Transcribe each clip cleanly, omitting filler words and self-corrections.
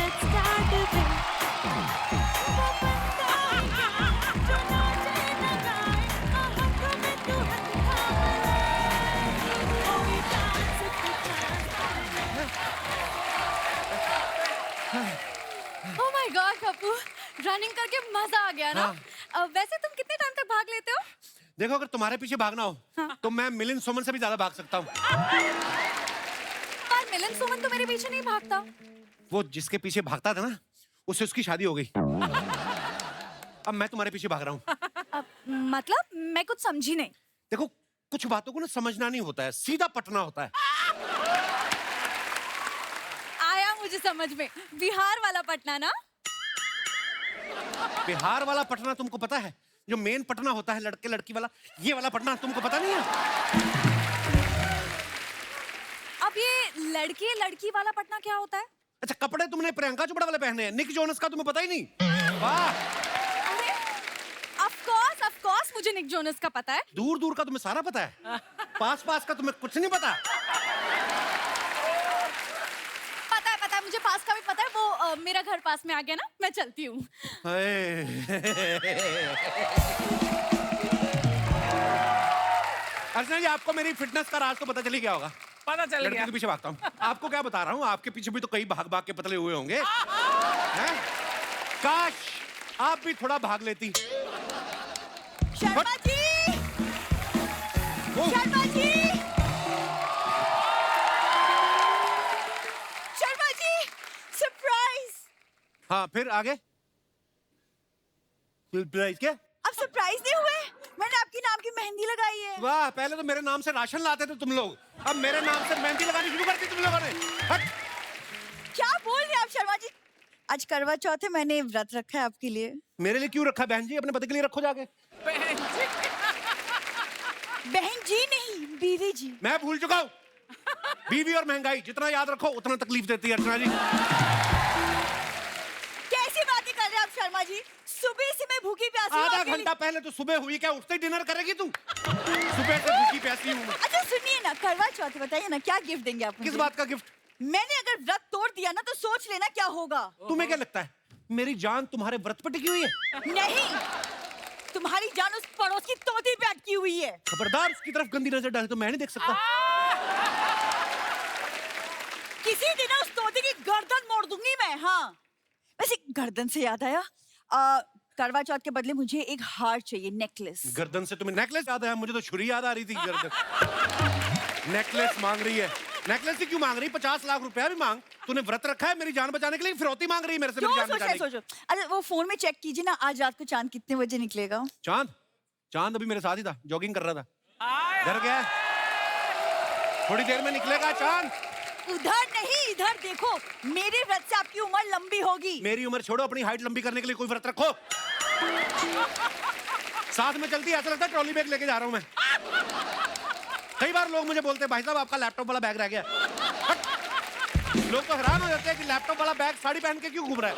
let's start a bit. वो बंदा है जो नाचे न गाए, हाथों में तू हाथ थाम ले, कोई dance oh my God Kappu, running करके मजा आ गया ना। वैसे तुम कितने टाइम तक भाग लेते हो? देखो, अगर तुम्हारे पीछे भागना हो तो मैं मिलिंद सोमन से भी ज्यादा भाग सकता हूँ। पर मिलिंद सोमन तो मेरे पीछे नहीं भागता। वो जिसके पीछे भागता था ना, उससे उसकी शादी हो गई। अब मैं तुम्हारे पीछे भाग रहा हूँ। मतलब मैं कुछ समझी नहीं। देखो, कुछ बातों को ना समझना नहीं होता है, सीधा पटना होता है। आया मुझे समझ में, बिहार वाला पटना ना। बिहार वाला पटना तुमको पता है? जो मेन पटना होता है लड़के लड़की वाला, ये वाला पटना तुमको पता नहीं है? अब ये लड़के लड़की वाला पटना क्या होता है? अच्छा, कपड़े तुमने प्रियंका चोपड़ा वाले पहने हैं, निक जोनस का तुम्हें पता ही नहीं? वाह! अरे ऑफ कोर्स मुझे निक जोनस का पता है। दूर दूर का तुम्हें सारा पता है, पास पास का तुम्हें कुछ नहीं पता। पता है मुझे पास का भी पता है। वो मेरा घर पास में आ गया ना, मैं चलती हूँ। अर्चना जी, आपको मेरी फिटनेस का राज तो पता चली गया होगा। पता चल लड़की गया। के पीछे भागता हूँ। आपको क्या बता रहा हूँ, आपके पीछे भी तो कई भाग भाग के पतले हुए होंगे। हैं? काश आप भी थोड़ा भाग लेती। शर्मा जी, ओ, शर्मा जी, शर्मा जी, सरप्राइज। हाँ, फिर आगे? सरप्राइज क्या? अब सरप्राइज नहीं हुए? मैंने आपकी नाम की मेहंदी लगाई है। वाह, पहले तो मेरे नाम से राशन लाते थे तुम लोग, अब मेरे नाम से मेहंदी लगानी शुरू कर दी तुम लोगों ने। हट! क्या बोल रहे हैं आप शर्मा जी? आज करवा चौथ है, मैंने व्रत रखा है आपके लिए। मेरे लिए क्यों रखा बहन जी? अपने पति के लिए रखो जाके। बहन जी। बहन जी नहीं, बीवी जी। मैं भूल चुका हूँ। बीवी और महंगाई जितना याद रखो उतना तकलीफ देती है अर्चना जी। कैसी बातें कर रहे हैं आप शर्मा जी? सुबह से मैं भूखी प्यासी हूँ आधा आपके लिए। घंटा पहले तो सुबह हुई, क्या उठते ही डिनर करेगी तू? सुबह से भूखी प्यासी हूँ। अच्छा सुनिए ना, करवा चौथ बताइए ना, क्या गिफ्ट देंगे आप किस मुझे? बात का गिफ्ट? मैंने अगर व्रत तोड़ दिया ना तो सोच लेना क्या होगा। तुम्हें क्या लगता है मेरी जान तुम्हारे व्रत पर टिकी हुई है? नहीं, तुम्हारी जान उस पड़ोस की तोती पे अटकी हुई है। खबरदार, उसकी तरफ गंदी नजर डाले तो मैं नहीं देख सकता। किसी दिन उस तोती की गर्दन मोड़ दूंगी मैं। हाँ, वैसे गर्दन से याद आया, करवा चौथ के बदले मुझे एक हार चाहिए, नेकलेस। गर्दन से तुम्हें नेकलेस याद है? मुझे तो छुरी याद आ रही थी। गर्दन नेकलेस मांग रही है। नेकलेस ही क्यों मांग रही? 50 लाख रुपया भी मांग। तूने व्रत रखा है मेरी जान बचाने के लिए, फिरौती मांग रही है मेरे से मेरी जान बचाने की। सोचो। अच्छा वो फोन में चेक कीजिए ना, आज रात को चांद कितने बजे निकलेगा? चांद? चांद अभी मेरे साथ ही था, जॉगिंग कर रहा था। डर गया? थोड़ी देर में निकलेगा चांद। उधर नहीं, इधर देखो। मेरे व्रत से आपकी उम्र लंबी होगी। मेरी उम्र छोड़ो, अपनी हाइट लंबी करने के लिए कोई व्रत रखो। साथ में चलती है, ऐसा लगता है ट्रॉली बैग लेके जा रहा हूं मैं। कई बार लोग मुझे बोलते हैं, भाई साहब आपका लैपटॉप वाला बैग रह गया। लोग तो हैरान हो जाते हैं कि लैपटॉप वाला बैग साड़ी पहन के क्यों घूम रहा है।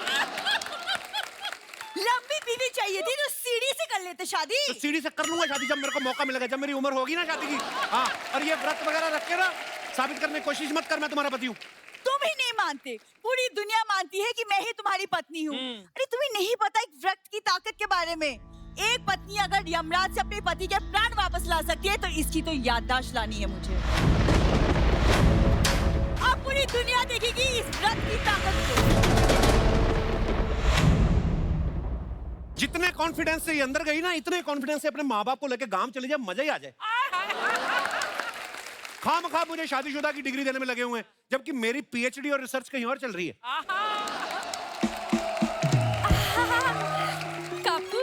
लंबी बीवी चाहिए थी तो सीढ़ी से कर लेते शादी। तो सीढ़ी से कर लूंगा शादी जब मेरे को मौका मिलेगा, जब मेरी उम्र होगी ना शादी की। हाँ, और ये व्रत वगैरह रख के ना साबित करने की कोशिश मत कर मैं तुम्हारा पति हूँ। तुम ही नहीं मानते, पूरी दुनिया मानती है कि मैं ही तुम्हारी पत्नी हूँ। अरे तुम्हें नहीं पता एक व्रत की ताकत के बारे में? एक पत्नी अगर यमराज से अपने पति के प्राण वापस ला सकती है तो इसकी तो याददाश्त लानी है मुझे। अब पूरी दुनिया देखेगी इस व्रत की ताकत को। जितने कॉन्फिडेंस से ये अंदर गई ना, इतने कॉन्फिडेंस से अपने माँ बाप को लेके गांव चले जाए, मजा ही आ जाए। खामखा मुझे शादीशुदा की डिग्री देने में लगे हुए हैं, जबकि मेरी पीएचडी और रिसर्च कहीं और चल रही है। काकू,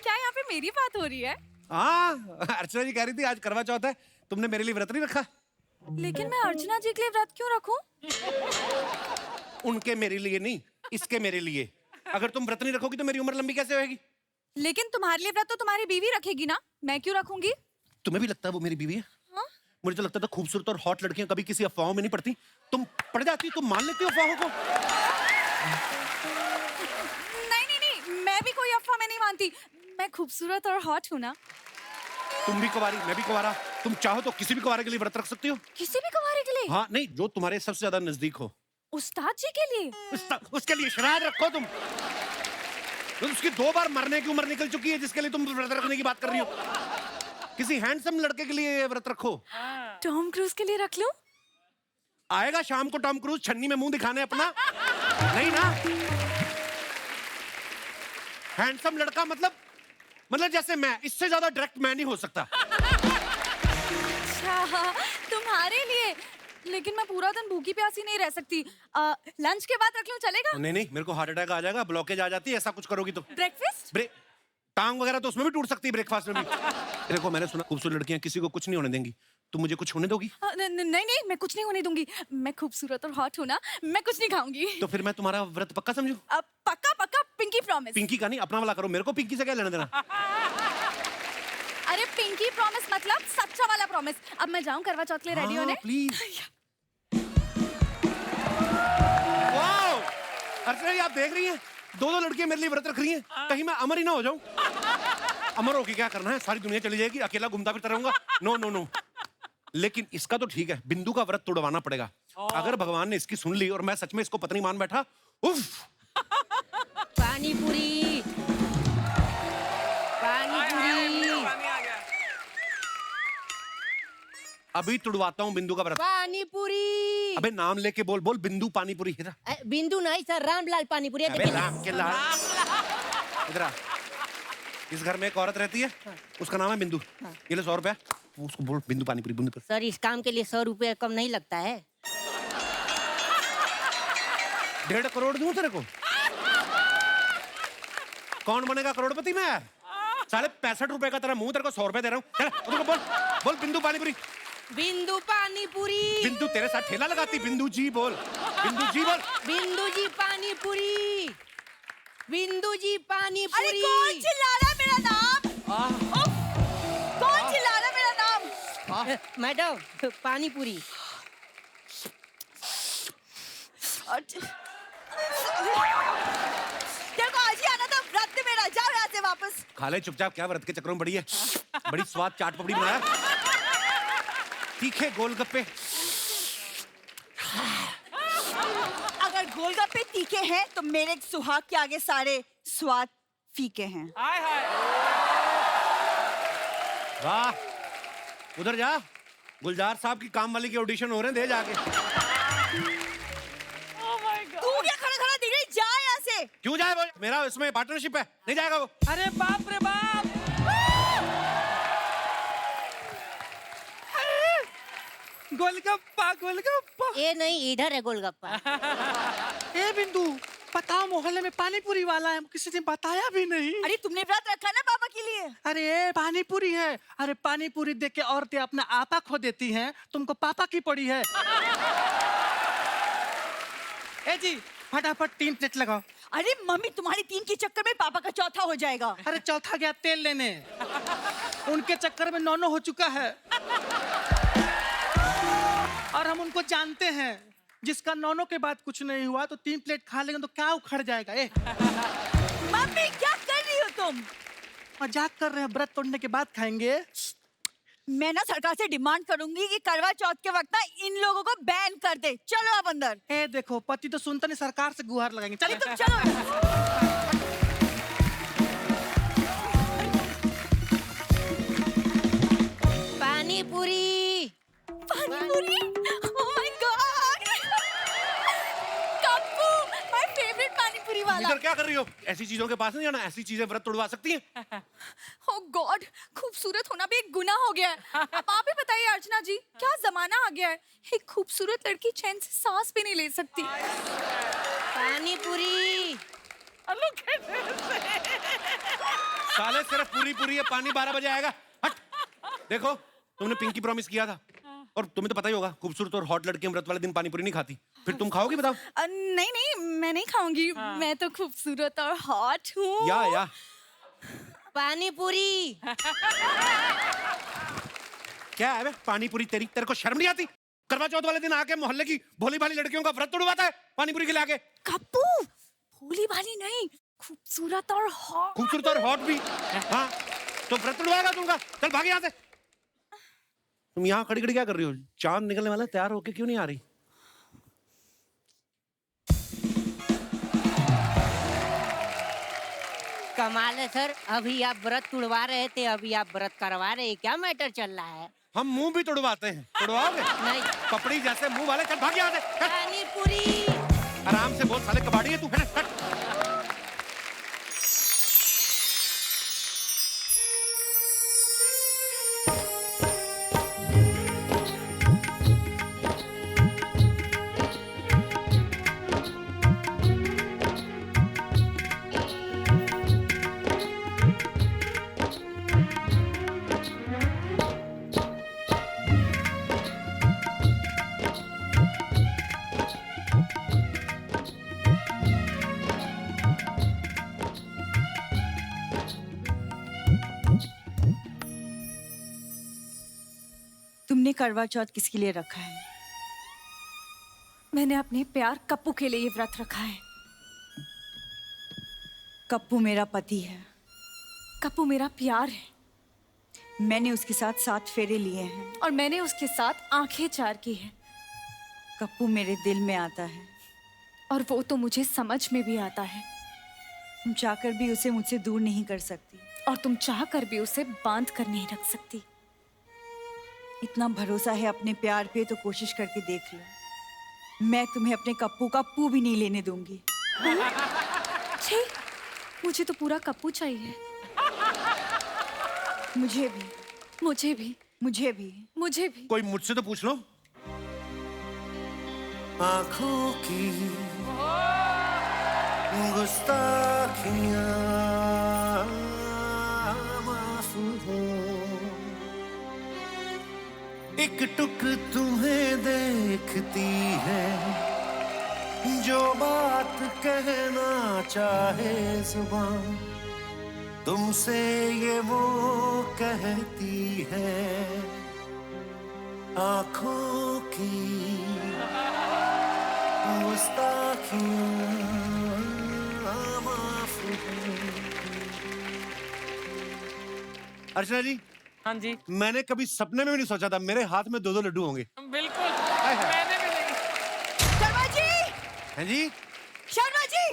क्या यहाँ पे मेरी बात हो रही है? हाँ, अर्चना जी कह रही थी आज करवा चौथ है, तुमने मेरे लिए व्रत नहीं रखा। लेकिन मैं अर्चना जी के लिए व्रत क्यों रखूं? उनके मेरे लिए नहीं, इसके मेरे लिए। अगर तुम व्रत नहीं रखोगी तो मेरी उम्र लंबी कैसे होगी? लेकिन तुम्हारे लिए व्रत तो तुम्हारी बीवी रखेगी ना, मैं क्यों रखूंगी? तुम्हें भी लगता है वो मेरी बीवी है? हाँ? मुझे तो लगता था खूबसूरत और हॉट लड़कियां कभी किसी अफवाहों में नहीं पड़ती। तुम पड़ जाती, तुम मान लेती हो अफवाहों को। नहीं, मैं भी कोई अफवाह में नहीं मानती। मैं खूबसूरत और हॉट हूँ ना। तुम भी कुंवारी, मैं भी कुंवारा। तुम चाहो तो किसी भी कुंवारे के लिए व्रत रख सकती हो। किसी भी कुंवारे के लिए? हाँ, नहीं, जो तुम्हारे सबसे ज्यादा नजदीक हो। उस्ताद जी के लिए? उसके लिए शराब रखो तुम। तो उसकी 2 बार मरने की उम्र निकल चुकी है जिसके लिए तुम व्रत रखने की बात कर रही हो। किसी हैंडसम लड़के के लिए व्रत रखो। टॉम क्रूज के लिए रख लूं? आएगा शाम को टॉम क्रूज छन्नी में मुंह दिखाने अपना? नहीं ना। हैंडसम लड़का मतलब जैसे मैं, इससे ज्यादा डायरेक्ट मैं नहीं हो सकता। अच्छा, तुम्हारे लिए। लेकिन मैं पूरा दिन भूखी प्यासी नहीं रह सकती। लंच के बाद रख लूं, चलेगा? नहीं, मेरे को हार्ट अटैक आ जाएगा, ब्लॉकेज आ जाती है ऐसा कुछ करोगी तो। ब्रेकफास्ट? टांग वगैरह तो उसमें भी टूट सकती है, ब्रेकफास्ट में भी। देखो, मैंने सुना खूबसूरत लड़कियां किसी को कुछ नहीं होने देंगी। तुम मुझे कुछ होने दोगी? नहीं, मैं कुछ नहीं होने दूंगी। मैं खूबसूरत और हॉट हूं ना, मैं कुछ नहीं खाऊंगी। तो फिर मैं तुम्हारा व्रत पक्का समझूं? पक्का, पिंकी प्रॉमिस। पिंकी का नहीं, अपना वाला करो। मेरे को पिंकी से क्या लेना देना? अरे पिंकी प्रॉमिस मतलब सच्चा वाला प्रॉमिस। अब मैं जाऊं करवा चौथ के लिए रेडी होने? प्लीज। वाओ! अर्चना, आप देख रही हैं, 2 लड़कियां मेरे लिए व्रत रख रही हैं। कहीं मैं अमर ही ना हो जाऊं। अमर होके क्या करना है? सारी दुनिया चली जाएगी, अकेला घूमता फिरता रहूंगा। नो। लेकिन इसका तो ठीक है, बिंदु का व्रत तोड़वाना पड़ेगा। अगर भगवान ने इसकी सुन ली और मैं सच में इसको पत्नी मान बैठा, उफ। पानी पूरी, पानी पूरी, अभी तुड़वाता हूँ बिंदु का व्रत। पानी पूरी। अबे नाम लेके बोल बिंदु पानी पूरी। इधर बिंदु नहीं सर, रामलाल पानी पूरी। अबे राम के लाल। इधर आ। इस घर में एक औरत रहती है, उसका नाम है बिंदु। ये ले 100 रुपया, उसको बोल बिंदु पानी पूरी, बिंदु। सर इस काम के लिए 100 रुपये कम नहीं लगता है। 1.5 करोड़ दूं तेरे को? कौन बनेगा करोड़पति में यार? साले 65 रुपए का तेरा मुंह, तेरे को 100 रुपए दे रहा हूँ। चल उसको बोल बिंदु पानी पूरी। बिंदु पानी पूरी। बिंदु तेरे साथ ठेला लगाती। बिंदु जी बोल, बिंदु जी बोल। बिंदु जी पानी पूरी, बिंदु जी पानी अरे पूरी। कौन चिल्ला रहा है मेरा नाम? उफ, कौन चिल्ला रहा है मेरा नाम? मैडम पानी पूरी। देखो आज ही आना था व्रत मेरा, जाओ यहाँ से वापस। खा ले चुपचाप, क्या व्रत के चक्रों में बड़ी है। बड़ी स्वाद चाट पपड़ी बनाया, तीखे गोलगप्पे। अगर गोलगप्पे तीखे हैं तो मेरे सुहाग के आगे सारे स्वाद फीके हैं। वाह, उधर जा, गुलजार साहब की काम वाली के ऑडिशन हो रहे हैं, दे जाके। तू क्या खड़ा खड़ा दिख रही? जा यहाँ से। क्यों जाए वो? मेरा इसमें पार्टनरशिप है, नहीं जाएगा वो। अरे बाप रे बाप! गोलगप्पा। ये नहीं, इधर है गोलगप्पा। ए बिंदु, बताओ मोहल्ले में पानी पूरी वाला है, किसी ने बताया भी नहीं। अरे तुमने व्रत रखा ना पापा के लिए? अरे ये पानी पूरी है। अरे पानी पूरी देख के औरतें अपना आपा खो देती हैं, तुमको पापा की पड़ी है। ए जी, फटाफट 3 प्लेट लगाओ। अरे मम्मी, तुम्हारी 3 के चक्कर में पापा का चौथा हो जाएगा। अरे चौथा गया तेल लेने, उनके चक्कर में 9 हो चुका है। और हम उनको जानते हैं, जिसका 9 के बाद कुछ नहीं हुआ तो 3 प्लेट खा लेंगे तो क्या उखड़ जाएगा। मम्मी क्या कर रही हो तुम? मजाक कर रहे हैं, व्रत तोड़ने के बाद खाएंगे। मैं ना सरकार से डिमांड करूंगी कि करवा चौथ के वक्त ना इन लोगों को बैन कर दे। चलो आप अंदर। ए देखो, पति तो सुनता नहीं, सरकार से गुहार लगाएंगे। अरे चलिए तुम चलो। पानी पूरी, पानी पूरी? Oh my God! Kappu, my favorite पानी पूरी वाला। इधर क्या कर रही हो? ऐसी चीजों के पास नहीं जाना, ऐसी चीजें व्रत तोड़वा सकती हैं। Oh God, खूबसूरत होना भी एक गुनाह हो गया है। अब आप ही बताइए अर्चना जी, क्या जमाना आ गया है? एक खूबसूरत लड़की चैन से सांस भी नहीं ले सकती। पानी पूरी। साले सिर्फ पूरी है, पानी 12 बजे आएगा। हट। देखो, तुमने पिंकी प्रॉमिस किया था, और तुम्हें तो पता ही होगा, खूबसूरत और हॉट लड़की व्रत वाले दिन पानी पूरी नहीं खाती। फिर तुम खाओगी? बताओ। नहीं, मैं नहीं खाऊंगी। मैं तो खूबसूरत और हॉट हूँ। या पानी पूरी। क्या है बे? पानी पूरी तेरे को शर्म नहीं आती? करवा चौथ वाले दिन आके मोहल्ले की भोली भाली लड़कियों का व्रत तोड़वाता है पानी पूरी खिला के। कप्पू, भोली भाली नहीं, खूबसूरत और हॉट। खूबसूरत और हॉट भी। हाँ, तो व्रत तोड़वाएगा तुमका। चल भाग यहाँ से। तुम यहाँ खड़ी खड़ी क्या कर रही हो? चांद निकलने वाला, तैयार होके क्यों नहीं आ रही? कमाल है सर, अभी आप व्रत तुड़वा रहे थे, अभी आप व्रत करवा रहे हैं, क्या मैटर चल रहा है? हम मुंह भी तुड़वाते हैं, तुड़वाओगे? नहीं। पपड़ी जैसे मुंह वाले, चल भाग यहाँ से, चल। पानी पूरी। आराम से बोल, साले कबाड़ी है तू, है ना? तुमने करवा चौथ किसके लिए रखा है? मैंने अपने प्यार कप्पू के लिए ये व्रत रखा है। कप्पू मेरा पति है। कप्पू मेरा प्यार है मैंने उसके साथ 7 फेरे लिए हैं। और मैंने उसके साथ आंखें चार की है। कप्पू मेरे दिल में आता है। और वो तो मुझे समझ में भी आता है। तुम चाहकर भी उसे मुझसे दूर नहीं कर सकती। और तुम चाह कर भी उसे बांध कर नहीं रख सकती। इतना भरोसा है अपने प्यार पे तो कोशिश करके देख लो। मैं तुम्हें अपने कप्पू का पू भी नहीं लेने दूंगी। छी, मुझे तो पूरा कप्पू चाहिए। मुझे भी, मुझे भी, मुझे भी। मुझे भी। कोई मुझसे तो पूछ लो। आंखों की गुस्ताखियां माफ हो, एक टुक तुम्हें देखती है, जो बात कहना चाहे जुबान तुमसे ये वो कहती है। आंखों की गुस्ताखियां माफ हो। अर्चना जी, हाँ जी, मैंने कभी सपने में भी नहीं सोचा था मेरे हाथ में 2-2 लड्डू होंगे। बिल्कुल। हाय हाय। मैंने भी नहीं। शर्मा जी, हैं जी? शर्मा जी,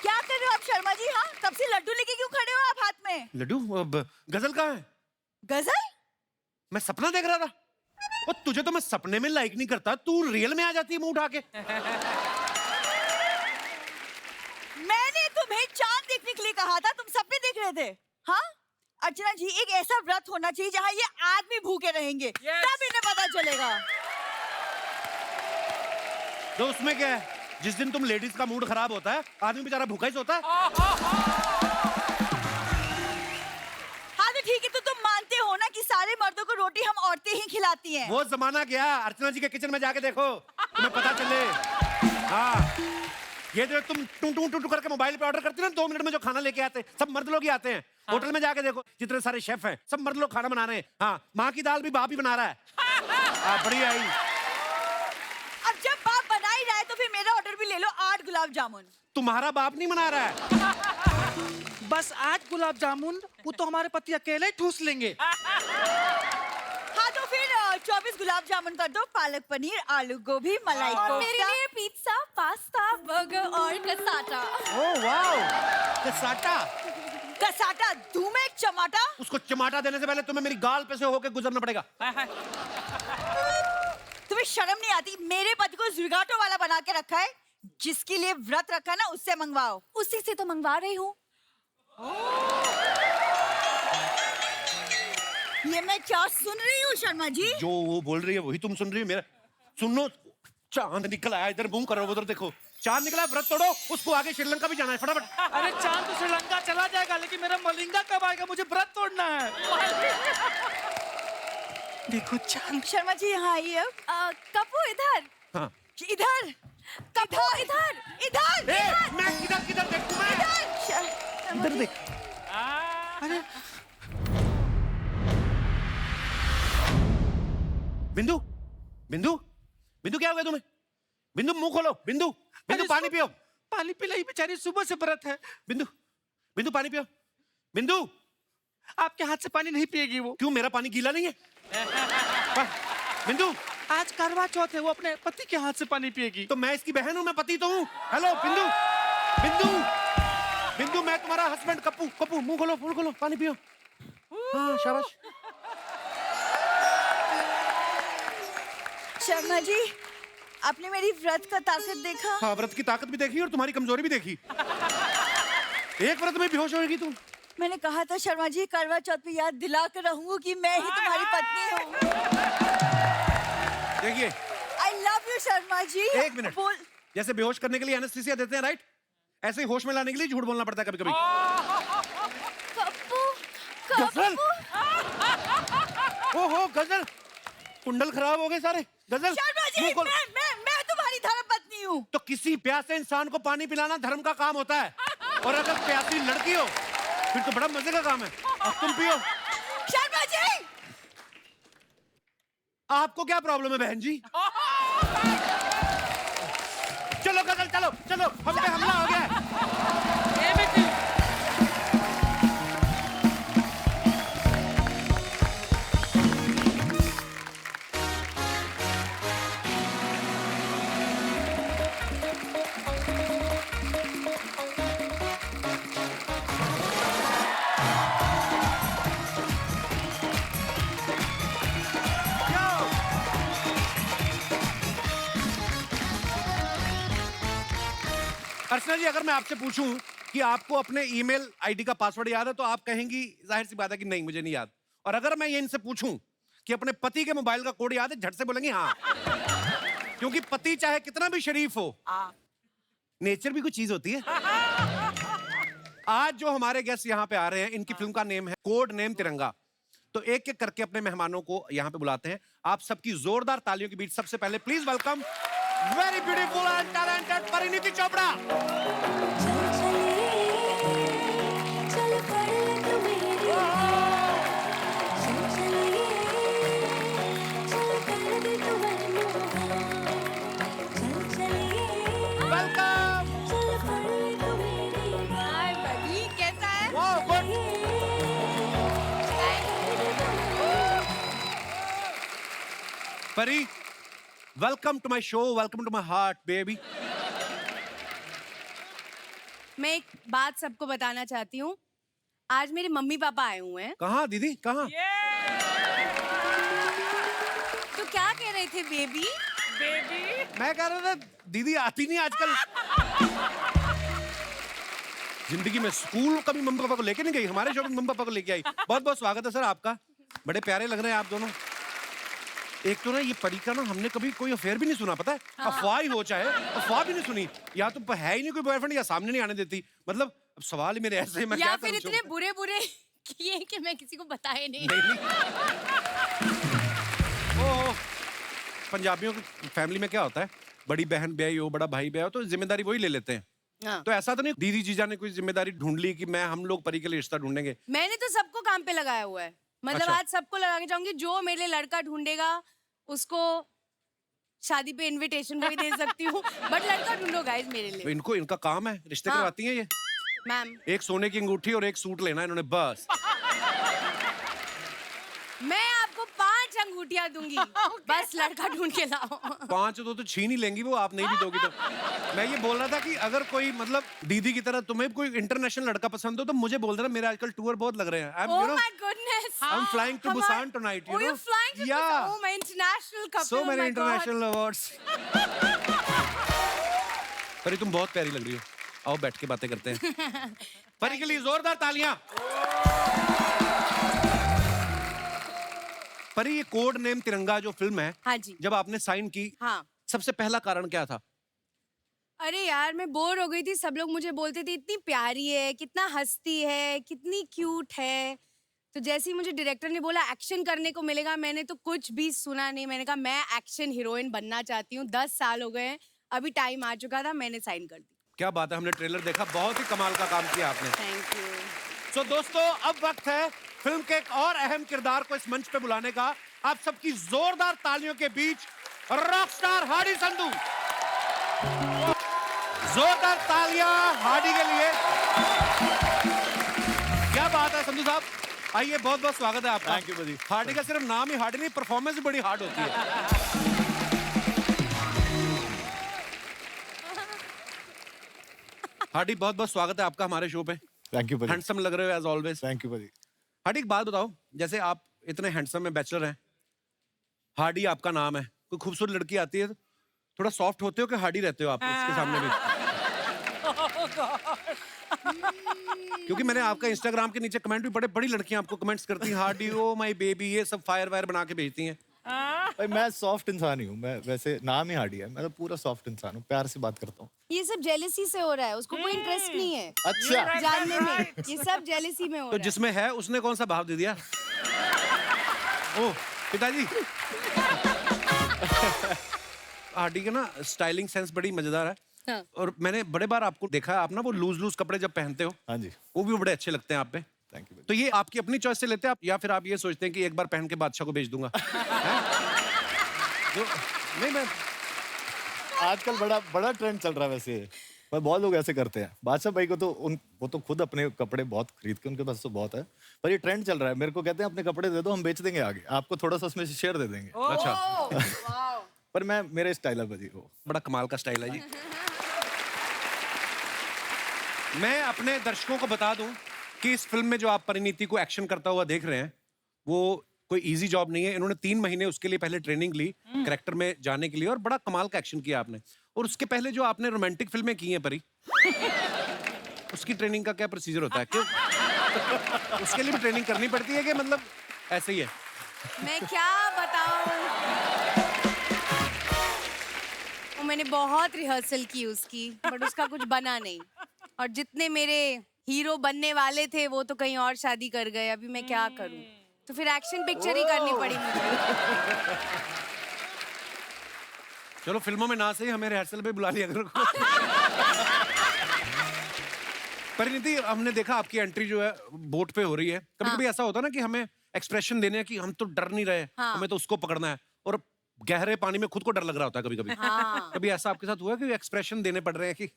क्या कर रहे हो आप शर्मा जी? हाँ, कब से लड्डू लेके क्यों खड़े हो आप हाथ में? लड्डू? अब गजल कहाँ है? गजल? मैं सपना देख रहा था। और तुझे तो मैं सपने में लाइक नहीं करता, तू रियल में आ जाती है मुंह उठा के। मैंने तुम्हें चांद देखने के लिए कहा था, तुम सपने देख रहे थे। हाँ अर्चना जी, एक ऐसा व्रत होना चाहिए जहाँ ये आदमी भूखे रहेंगे, तब इन्हें पता चलेगा। तो उसमें क्या है? जिस दिन तुम लेडीज का मूड खराब होता है, आदमी बेचारा भूखा ही सोता है। हाँ तो ठीक है, तो तुम मानते हो ना कि सारे मर्दों को रोटी हम औरतें ही खिलाती हैं। वो जमाना गया, अर्चना जी के किचन में जाके देखो, तुम्हें पता चले। हाँ, ये जो तुम टू टू टू करके मोबाइल पे ऑर्डर करती हो ना, 2 मिनट में जो खाना लेके आते हैं, सब मर्द लोग ही आते हैं। होटल में जाके देखो, जितने सारे शेफ हैं, सब मर्द लोग खाना बना रहे हैं। हाँ, माँ की दाल भी बाप ही बना रहा है। बढ़िया ही। अब जब बाप बना ही रहा है तो फिर मेरा ऑर्डर भी ले लो, 8 गुलाब जामुन। तुम्हारा बाप नहीं बना रहा है। बस 8 गुलाब जामुन, वो तो हमारे पति अकेले ही ठूस लेंगे। हाँ तो फिर 24 गुलाब जामुन कर दो, पालक पनीर, आलू गोभी, मलाई और मेरे कोफ्ता। लिए पिज्जा, पास्ता, बर्गर और cassata. Oh wow, cassata. Cassata दूं मैं एक चमाटा? उसको चमाटा देने से पहले तुम्हें मेरी गाल पे से होके गुजरना पड़ेगा। तुम्हें शर्म नहीं आती? मेरे पति को जुगाटो वाला बना के रखा है, जिसके लिए व्रत रखा है ना, उससे मंगवाओ। उसी से तो मंगवा रही हूँ। ये मैं क्या सुन रही हूँ शर्मा जी? जो वो बोल रही है वही तुम सुन रही हो। मेरा सुनो, चांद निकल आया, इधर मुंह करो, उधर देखो, चांद निकला। व्रत तोड़ो, उसको आगे श्रीलंका भी जाना है, फटाफट। अरे चांद तो श्रीलंका चला जाएगा, लेकिन मेरा मलिंगा कब आएगा? मुझे व्रत तोड़ना है। देखो चांद। शर्मा जी यहाँ आइए अब। कप्पू इधर। हाँ। इधर कप्पू इधर। इधर ए, मैं किधर किधर देखूं मैं? इधर देख। अरे बिंदु, बिंदु, बिंदु क्या हो गया तुम्हें? बिंदु मुंह खोलो, बिंदु, बिंदु अरे पानी पियो। पानी पिलाई, बेचारी सुबह से व्रत है। बिंदु, बिंदु पानी पियो। बिंदु, आपके हाथ से पानी नहीं पिएगी वो। क्यों, मेरा पानी गीला नहीं है? बिंदु, आज करवा चौथ है, वो अपने पति के हाथ से पानी पिएगी। तो मैं इसकी बहन हूँ, मैं पति तो हूँ। हेलो बिंदु, बिंदु, बिंदु, मैं तुम्हारा हस्बैंड कप्पू। कप्पू, मुंह खोलो, पानी पियो। हाँ, शाबाश। शर्मा जी, आपने मेरी व्रत का ताकत देखा? हाँ, व्रत की ताकत भी देखी और तुम्हारी कमजोरी भी देखी। एक व्रत में बेहोश होगी तू। मैंने कहा था शर्मा जी, करवा चौथ पे याद दिला कर रहूंगी कि मैं ही तुम्हारी पत्नी हूँ। देखिए, I love you Sharma ji. एक मिनट। बोल। जैसे बेहोश करने के लिए एनेस्थीसिया देते हैं, राइट? ऐसे ही होश में लाने के लिए झूठ बोलना पड़ता है कभी-कभी। कप्पू, गजल। कप्पू। ओहो, गजल, कुंडल खराब हो गए सारे। गजल, शर्मा जी, मुंह खोल। मैं तुम्हारी धर्म पत्नी हूँ। तो किसी प्यासे इंसान को पानी पिलाना धर्म का काम होता है, और अगर प्यासी लड़की हो फिर तो बड़ा मजे का काम है। अब तुम पियो। शर्मा जी, आपको क्या प्रॉब्लम है बहन जी? चलो गजल, चलो चलो, हम पे हमला हो गया है। अर्चना जी, अगर मैं आपसे पूछूं कि आपको अपने ईमेल आईडी का पासवर्ड याद है तो आप कहेंगी जाहिर सी बात है कि नहीं, मुझे नहीं याद। और अगर मैं ये इनसे पूछूं कि अपने पति के मोबाइल का कोड याद है, झट से बोलेंगी हाँ। क्योंकि पति चाहे कितना भी शरीफ हो, नेचर भी कुछ चीज होती है। आज जो हमारे गेस्ट यहाँ पे आ रहे हैं, इनकी फिल्म का नेम है कोड नेम तिरंगा। तो एक एक करके अपने मेहमानों को यहाँ पे बुलाते हैं। आप सबकी जोरदार तालियों के बीच सबसे पहले please welcome very beautiful and talented Parineeti Chopra. चल चलिए, चल पड़ तू मेरी, चल चलिए, चल कर दे तू मनमोहन, चल चलिए, वेलकम। चल पड़ तू मेरी, हाय बड़ी, कैसा है? वाह, good. Pari, welcome to my show, welcome to my heart baby. मैं एक बात सबको बताना चाहती हूँ। आज मेरे मम्मी पापा आए हुए हैं। कहाँ दीदी, कहाँ? तो क्या कह रहे थे बेबी? मैं कह रहा था दीदी आती नहीं आजकल। जिंदगी में स्कूल कभी मम्मी पापा को लेके नहीं गई, हमारे शो में मम्मी पापा को लेके आई। बहुत बहुत स्वागत है सर आपका, बड़े प्यारे लग रहे हैं आप दोनों। एक तो ना ये परी का ना हमने कभी कोई अफेयर भी नहीं सुना, पता है? अफवाह ही हो, चाहे अफवाह भी नहीं सुनी। या तो है ही नहीं कोई बॉयफ्रेंड, या सामने नहीं आने देती। मतलब अब सवाल ही मेरे ऐसे हैं, मैं या क्या फिर करूं? इतने बुरे बुरे किए कि मैं किसी को बताए नहीं। ओह, पंजाबियों की फैमिली में क्या होता है, बड़ी बहन ब्याही हो, बड़ा भाई ब्याही हो, तो जिम्मेदारी वही ले लेते हैं। हाँ। तो ऐसा तो नहीं दीदी जीजा ने कोई जिम्मेदारी ढूंढ ली कि मैं हम लोग परी के लिए रिश्ता ढूंढेंगे? मैंने तो सबको काम पे लगाया हुआ है। मतलब अच्छा। आज सबको लगाना चाहूंगी, जो मेरे लिए लड़का ढूंढेगा उसको शादी पे इनविटेशन भी दे सकती हूँ। बट लड़का ढूंढो गाइस मेरे तो लिए। इनको, इनका काम है, रिश्ते हाँ। करवाती हैं ये। मैम, एक सोने की अंगूठी और एक सूट लेना है इन्होंने, बस। मैं आपको 5 अंगूठियां दूंगी। बस लड़का ढूंढ के लाओ। 5 तो छीन ही लेंगी वो, आप नहीं भी दोगी तो। मैं ये बोल रहा था कि अगर कोई मतलब दीदी की तरह तुम्हें कोई इंटरनेशनल लड़का पसंद हो तो मुझे बोल देना, मेरे आजकल टूर बहुत लग रहे हैं। I am, Oh you know, my goodness. I am flying to Busan tonight, you Oh, no. you're flying to Busan. Oh, my international couple. So Oh many my God. international awards. परी तुम बहुत प्यारी लग रही हो, आओ बैठ के बातें करते हैं। परी के लिए जोरदार तालियां। परी, ये कोड नेम तिरंगा जो फिल्म है, हाँ जी। जब आपने साइन की, हाँ। सबसे पहला कारण क्या था? अरे यार, मैं बोर हो गई थी। सब लोग मुझे बोलते थे इतनी प्यारी है, कितना हंसती है, कितनी क्यूट है। तो जैसे ही मुझे डायरेक्टर ने बोला एक्शन करने को मिलेगा, मैंने तो कुछ भी सुना नहीं। मैंने कहा मैं एक्शन हीरोइन बनना चाहती हूँ। 10 साल हो गए हैं, अभी टाइम आ चुका था, मैंने साइन कर दी। क्या बात है, हमने ट्रेलर देखा, बहुत ही कमाल का काम किया आपने। Thank you. तो दोस्तों, अब वक्त है फिल्म के एक और अहम किरदार को इस मंच पे बुलाने का। आप सबकी जोरदार तालियों के बीच रॉकस्टार हार्डी संधू। जोरदार तालियां हार्डी के लिए। क्या बात है संधू साहब, आइए, बहुत बहुत स्वागत है आपका। Thank you, buddy. हार्डी का सिर्फ नाम ही हार्डी नहीं, परफॉर्मेंस भी बड़ी हार्ड होती है। हार्डी, बहुत बहुत स्वागत है आपका हमारे शो पे। थैंक यू हैंडसम लग रहे हो as always. Thank you buddy. Hardy, एक बात बताओ, जैसे आप इतने हैंडसम में बैचलर हैं, हार्डी आपका नाम है, कोई खूबसूरत लड़की आती है, थोड़ा सॉफ्ट होते हो कि हार्डी रहते हो आप इसके सामने भी? क्योंकि मैंने आपका इंस्टाग्राम के नीचे कमेंट भी पढ़े, बड़ी लड़कियां आपको कमेंट्स करती हैं, हार्डी ओ माय बेबी, ये सब फायर वायर बना के भेजती हैं। भाई मैं सॉफ्ट इंसान ही हूँ, मैं वैसे नाम ही हार्डी है, मैं तो पूरा सॉफ्ट इंसान हूँ, प्यार से बात करता हूँ। ये सब जेलेसी से हो रहा है, उसको कोई इंटरेस्ट नहीं है अच्छा, जानने में, ये सब जेलेसी में हो तो रहा है। जिसमें है उसने कौन सा भाव दे दिया? ओ पिताजी। हार्डी का ना स्टाइलिंग सेंस बड़ी मजेदार है। हाँ। और मैंने बड़े बार आपको देखा है, आप ना वो लूज लूज कपड़े जब पहनते हो, हाँ जी, वो भी बड़े अच्छे लगते हैं आप पे। Thank you. तो ये आपकी अपनी चॉइस से लेते हैं आप, या फिर आप ये सोचते हैं कि एक बार पहन के बादशाह को भेज दूंगा? हैं? नहीं, मैं आजकल बड़ा ट्रेंड चल रहा है वैसे, पर बहुत लोग ऐसे करते हैं। बादशाह भाई को तो वो तो खुद अपने कपड़े बहुत खरीद के, उनके पास तो बहुत है, पर ये ट्रेंड चल रहा है। मेरे को कहते हैं अपने कपड़े दे दो, हम बेच देंगे आगे, आपको थोड़ा सा उसमें से शेयर दे देंगे। अच्छा, पर मैं मेरे स्टाइल है भाई वो। बड़ा कमाल का स्टाइल है जी। मैं अपने दर्शकों को बता दूं कि इस फिल्म में जो आप परिणीति को एक्शन करता हुआ देख रहे हैं, वो कोई इजी जॉब नहीं है। इन्होंने 3 महीने उसके लिए पहले ट्रेनिंग ली कैरेक्टर में जाने के लिए, और बड़ा कमाल का एक्शन किया आपने। और उसके पहले जो आपने रोमांटिक फिल्में की हैं परी, उसकी ट्रेनिंग का क्या प्रोसीजर होता है? क्यों उसके लिए भी ट्रेनिंग करनी पड़ती है कि मतलब ऐसे ही है? मैं क्या बताऊं, वो मैंने बहुत रिहर्सल की उसकी, बट उसका कुछ बना नहीं। और जितने मेरे हीरो बनने वाले थे वो तो कहीं और शादी कर गए, अभी मैं क्या करूं? तो फिर एक्शन पिक्चर ही करनी पड़ी मुझे। चलो फिल्मों में ना सही, हमें रिहर्सल पे बुला लिया करो। परिणीति, हमने देखा आपकी एंट्री जो है बोट पे हो रही है। कभी कभी ऐसा होता है ना कि हमें एक्सप्रेशन देने हैं कि हम तो डर नहीं रहे, हाँ। हमें तो उसको पकड़ना है, और गहरे पानी में खुद को डर लग रहा होता है कभी कभी। हाँ। कभी ऐसा आपके साथ हुआ कि एक्सप्रेशन देने पड़ रहे हैं कि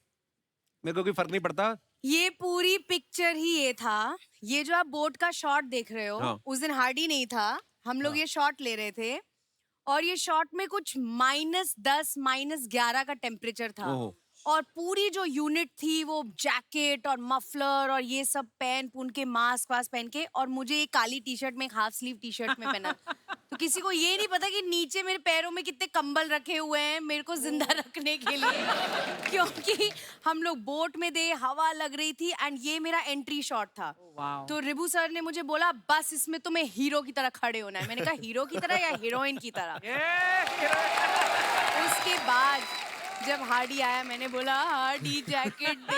मेरे को कोई फर्क नहीं पड़ता? ये पूरी पिक्चर ही ये था। ये जो आप बोट का शॉट देख रहे हो, हाँ। उस दिन हार्डी नहीं था, हम लोग ये शॉट ले रहे थे, और ये शॉट में कुछ -10 -11 का टेम्परेचर था। ओहो। और पूरी जो यूनिट थी वो जैकेट और मफलर और ये सब पहन पुन के, मास्क वास्क पहन के, और मुझे एक काली टी शर्ट में एक हाफ स्लीव टी शर्ट में पहना। तो किसी को ये नहीं पता कि नीचे मेरे पैरों में कितने कंबल रखे हुए हैं मेरे को जिंदा रखने के लिए, क्योंकि हम लोग बोट में थे, हवा लग रही थी, एंड ये मेरा एंट्री शॉट था। तो रिबू सर ने मुझे बोला बस इसमें तुम्हें हीरो की तरह खड़े होना है। मैंने कहा हीरो की तरह या हीरोइन की तरह? उसके बाद जब हार्डी आया, मैंने बोला हार्डी जैकेट दे,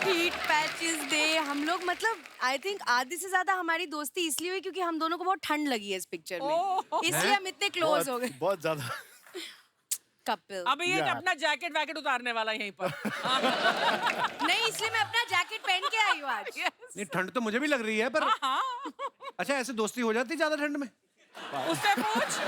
हीट पैचेस दे। हम लोग मतलब आई थिंक आधे से ज्यादा हमारी दोस्ती इसलिए हुई क्योंकि हम दोनों को बहुत ठंड लगी है इस पिक्चर में, इसलिए हम इतने क्लोज हो गए। बहुत ज्यादा। कपिल अभी ये अपना जैकेट वैकेट उतारने वाला है यहीं पर। नहीं, इसलिए मैं अपना जैकेट पहन के आई हूँ आज। नहीं, ठंड तो मुझे भी लग रही है, पर अच्छा, ऐसे दोस्ती हो जाती ज्यादा ठंड में? उससे पूछ।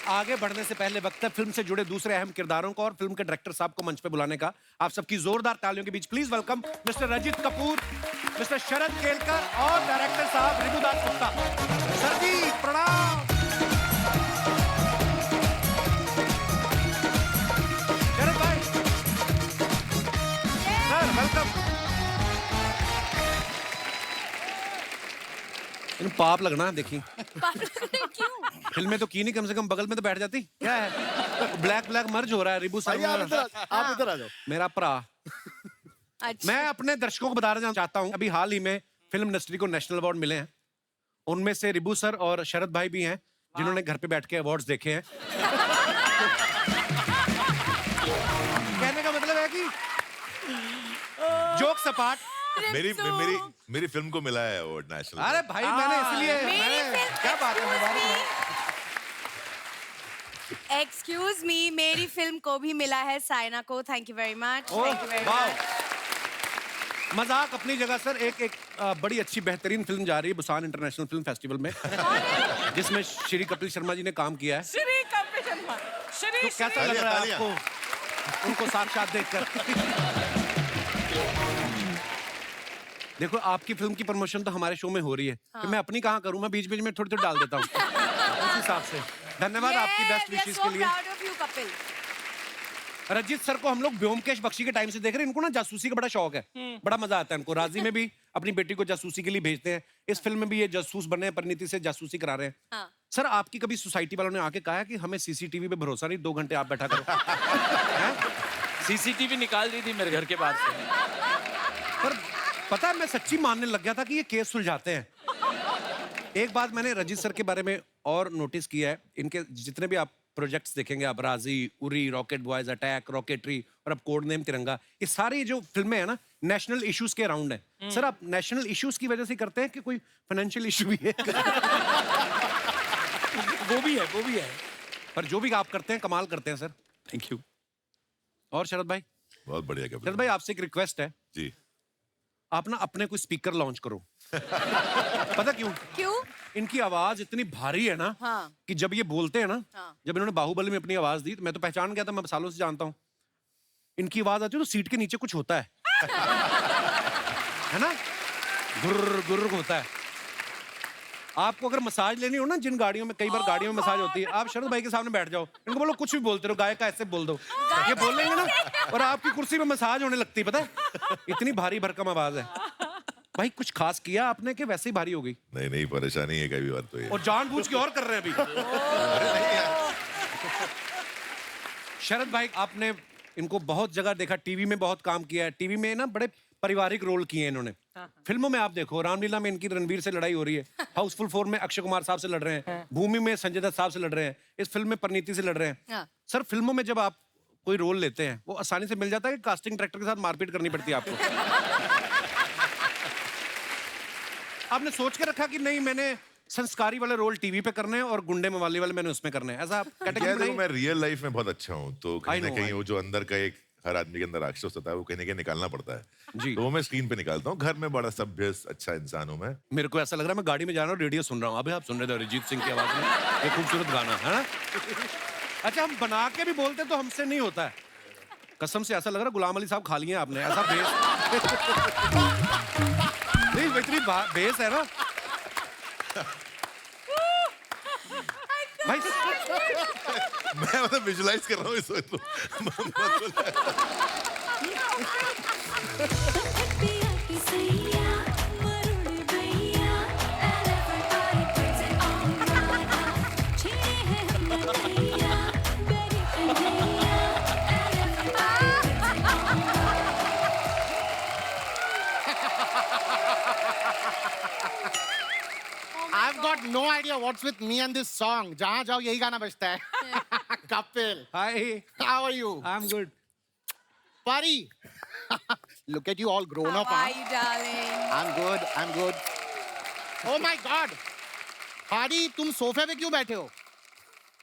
आगे बढ़ने से पहले वक्त है फिल्म से जुड़े दूसरे अहम किरदारों को और फिल्म के डायरेक्टर साहब को मंच पे बुलाने का। आप सबकी जोरदार तालियों के बीच please welcome mister Rajit Kapoor, mister Sharad Kelkar और डायरेक्टर साहब रिबूदास गुप्ता। सर जी प्रणाम। शरद भाई, सर वेलकम। इन पाप लगना देखी, क्यों? फिल्में तो की नहीं, कम से कम बगल में तो बैठ जाती। क्या है ब्लैक ब्लैक मर्ज हो रहा है रिबू भाई आप इधर आ जाओ। मेरा भरा। अच्छा, मैं अपने दर्शकों को बताना चाहता हूं, अभी हाल ही में फिल्म इंडस्ट्री को नेशनल अवार्ड मिले हैं। उनमें से रिबू सर और शरद भाई भी हैं जिन्होंने घर पे बैठ के अवार्ड्स देखे हैं। कहने का मतलब है कि जोक सपाट। मेरी फिल्म को मिला है अवार्ड नेशनल। अरे भाई मैंने इसलिए क्या बात है, एक्सक्यूज मी, मेरी फिल्म को भी मिला है, साइना को। Thank you very much, thank you very much. मजाक अपनी जगह सर, एक बड़ी अच्छी बेहतरीन फिल्म जा रही है बुसान इंटरनेशनल फिल्म फेस्टिवल में, जिसमें श्री कपिल शर्मा जी ने काम किया है। श्री कपिल शर्मा, श्री तो कैसा लग रहा है आपको उनको साक्षात देखकर? देखो आपकी फिल्म की प्रमोशन तो हमारे शो में हो रही है, तो मैं अपनी कहाँ करूँ? मैं बीच बीच में थोड़ी थोड़ी डाल देता हूँ उस हिसाब से। धन्यवाद आपकी बेस्ट विशेष के लिए। Proud of you Kapil. Ranjeet sir को हम लोग ब्योमकेश बख्शी के टाइम से देख रहे हैं। इनको ना जासूसी का बड़ा शौक है, बड़ा मजा आता है इनको। राजी में भी अपनी बेटी को जासूसी के लिए भेजते हैं, इस फिल्म में भी ये जासूस बने हैं, परिणीति से जासूसी करा रहे हैं। हाँ। सर आपकी कभी सोसाइटी वालों ने आके कहा है कि हमें सीसीटीवी पे भरोसा नहीं, 2 घंटे आप बैठा करो? सीसीटीवी निकाल दी थी मेरे घर के बाहर से। पर पता है मैं सच्ची मानने लग गया था कि ये केस सुलझाते हैं। एक बात मैंने रंजीत सर के बारे में और नोटिस किया है, इनके जितने भी आप प्रोजेक्ट्स देखेंगे, आप राजी, Uri, rocket boys, attack, rocketry और अब कोड नेम तिरंगा, ये सारी जो फिल्में हैं ना नेशनल इश्यूज के अराउंड है। सर आप नेशनल इश्यूज की वजह से करते हैं कि कोई फाइनेंशियल इशू भी है? वो भी है। पर जो भी आप करते हैं कमाल करते हैं सर। Thank you. और शरद भाई? बहुत बढ़िया कपिल शरद भाई आपसे एक रिक्वेस्ट है, जी। आप ना अपने कोई स्पीकर लॉन्च करो। पता क्यों? क्यों? इनकी आवाज इतनी भारी है ना, हाँ। कि जब ये बोलते हैं ना, हाँ। जब इन्होंने बाहुबली में अपनी आवाज दी तो मैं तो पहचान गया था, मैं सालों से जानता हूँ। इनकी आवाज आती है तो सीट के नीचे कुछ होता है है ना, गुर्र गुर्र होता है। आपको अगर मसाज लेनी हो ना, जिन गाड़ियों में कई बार गाड़ियों में मसाज होती है, आप शरद भाई के सामने बैठ जाओ, इनको बोलो कुछ भी बोलते रहो, गाय का ऐसे बोल दो, ये बोल लेंगे ना और आपकी कुर्सी में मसाज होने लगती है। पता है इतनी भारी भरकम आवाज है। भाई कुछ खास किया आपने कि वैसे ही भारी हो गई? नहीं परेशानी है कई बार तो ये। और जानबूझ के और कर रहे हैं अभी। शरद भाई आपने इनको बहुत जगह देखा, टीवी में बहुत काम किया है, टीवी में ना बड़े पारिवारिक रोल किए हैं इन्होंने। फिल्मों में आप देखो, रामलीला में इनकी रणवीर से लड़ाई हो रही है, हाउसफुल 4 में अक्षय कुमार साहब से लड़ रहे हैं, भूमि में संजय दत्त साहब से लड़ रहे हैं, इस फिल्म में परिणीति से लड़ रहे हैं। हाँ। सर फिल्मों में जब आप कोई रोल लेते हैं वो आसानी से मिल जाता है कि कास्टिंग डायरेक्टर के साथ मारपीट करनी पड़ती है आपको? आपने सोच के रखा कि नहीं मैंने संस्कारी वाले रोल टीवी पे करने हैं और गुंडे मवाली वाले मैंने उसमें करने हैं, ऐसा कैटेगरी देखो नहीं? मैं रियल लाइफ में बहुत अच्छा हूँ, तो कहीं I ना know, कहीं I वो जो अंदर का एक हर आदमी के अंदर राक्षस होता है वो कहीं ना कहीं निकालना पड़ता है जी। तो वो मैं स्क्रीन पे निकालता हूँ। घर में बड़ा सभ्य अच्छा इंसान हूँ मैं। मेरे को ऐसा लग रहा है मैं गाड़ी में जा रहा हूँ, रेडियो सुन रहा हूँ। अभी आप सुन रहे थे अरिजीत सिंह की आवाज में ये खूबसूरत गाना है ना। अच्छा हम बना के भी बोलते तो हमसे नहीं होता है, कसम से ऐसा लग रहा है गुलाम अली साहब खा लिए आपने, ऐसा बेस नहीं इतनी बेस है ना भाई। मैं मतलब विजुलाइज कर रहा हूँ इस वक्त। पिया की सैया मरुड़ भैया everybody puts it on गाना छेड़े हैं हम भैया बेरी भैया everybody puts it on I've got no idea what's with me and this song. जहाँ जाओ यही गाना बजता है. Kapil, hi how are you? I am good. Pari, look at you all grown How up. are Huh? you, darling? I'm good. I'm good. Oh my God, Pari, तुम सोफे पे क्यों बैठे हो?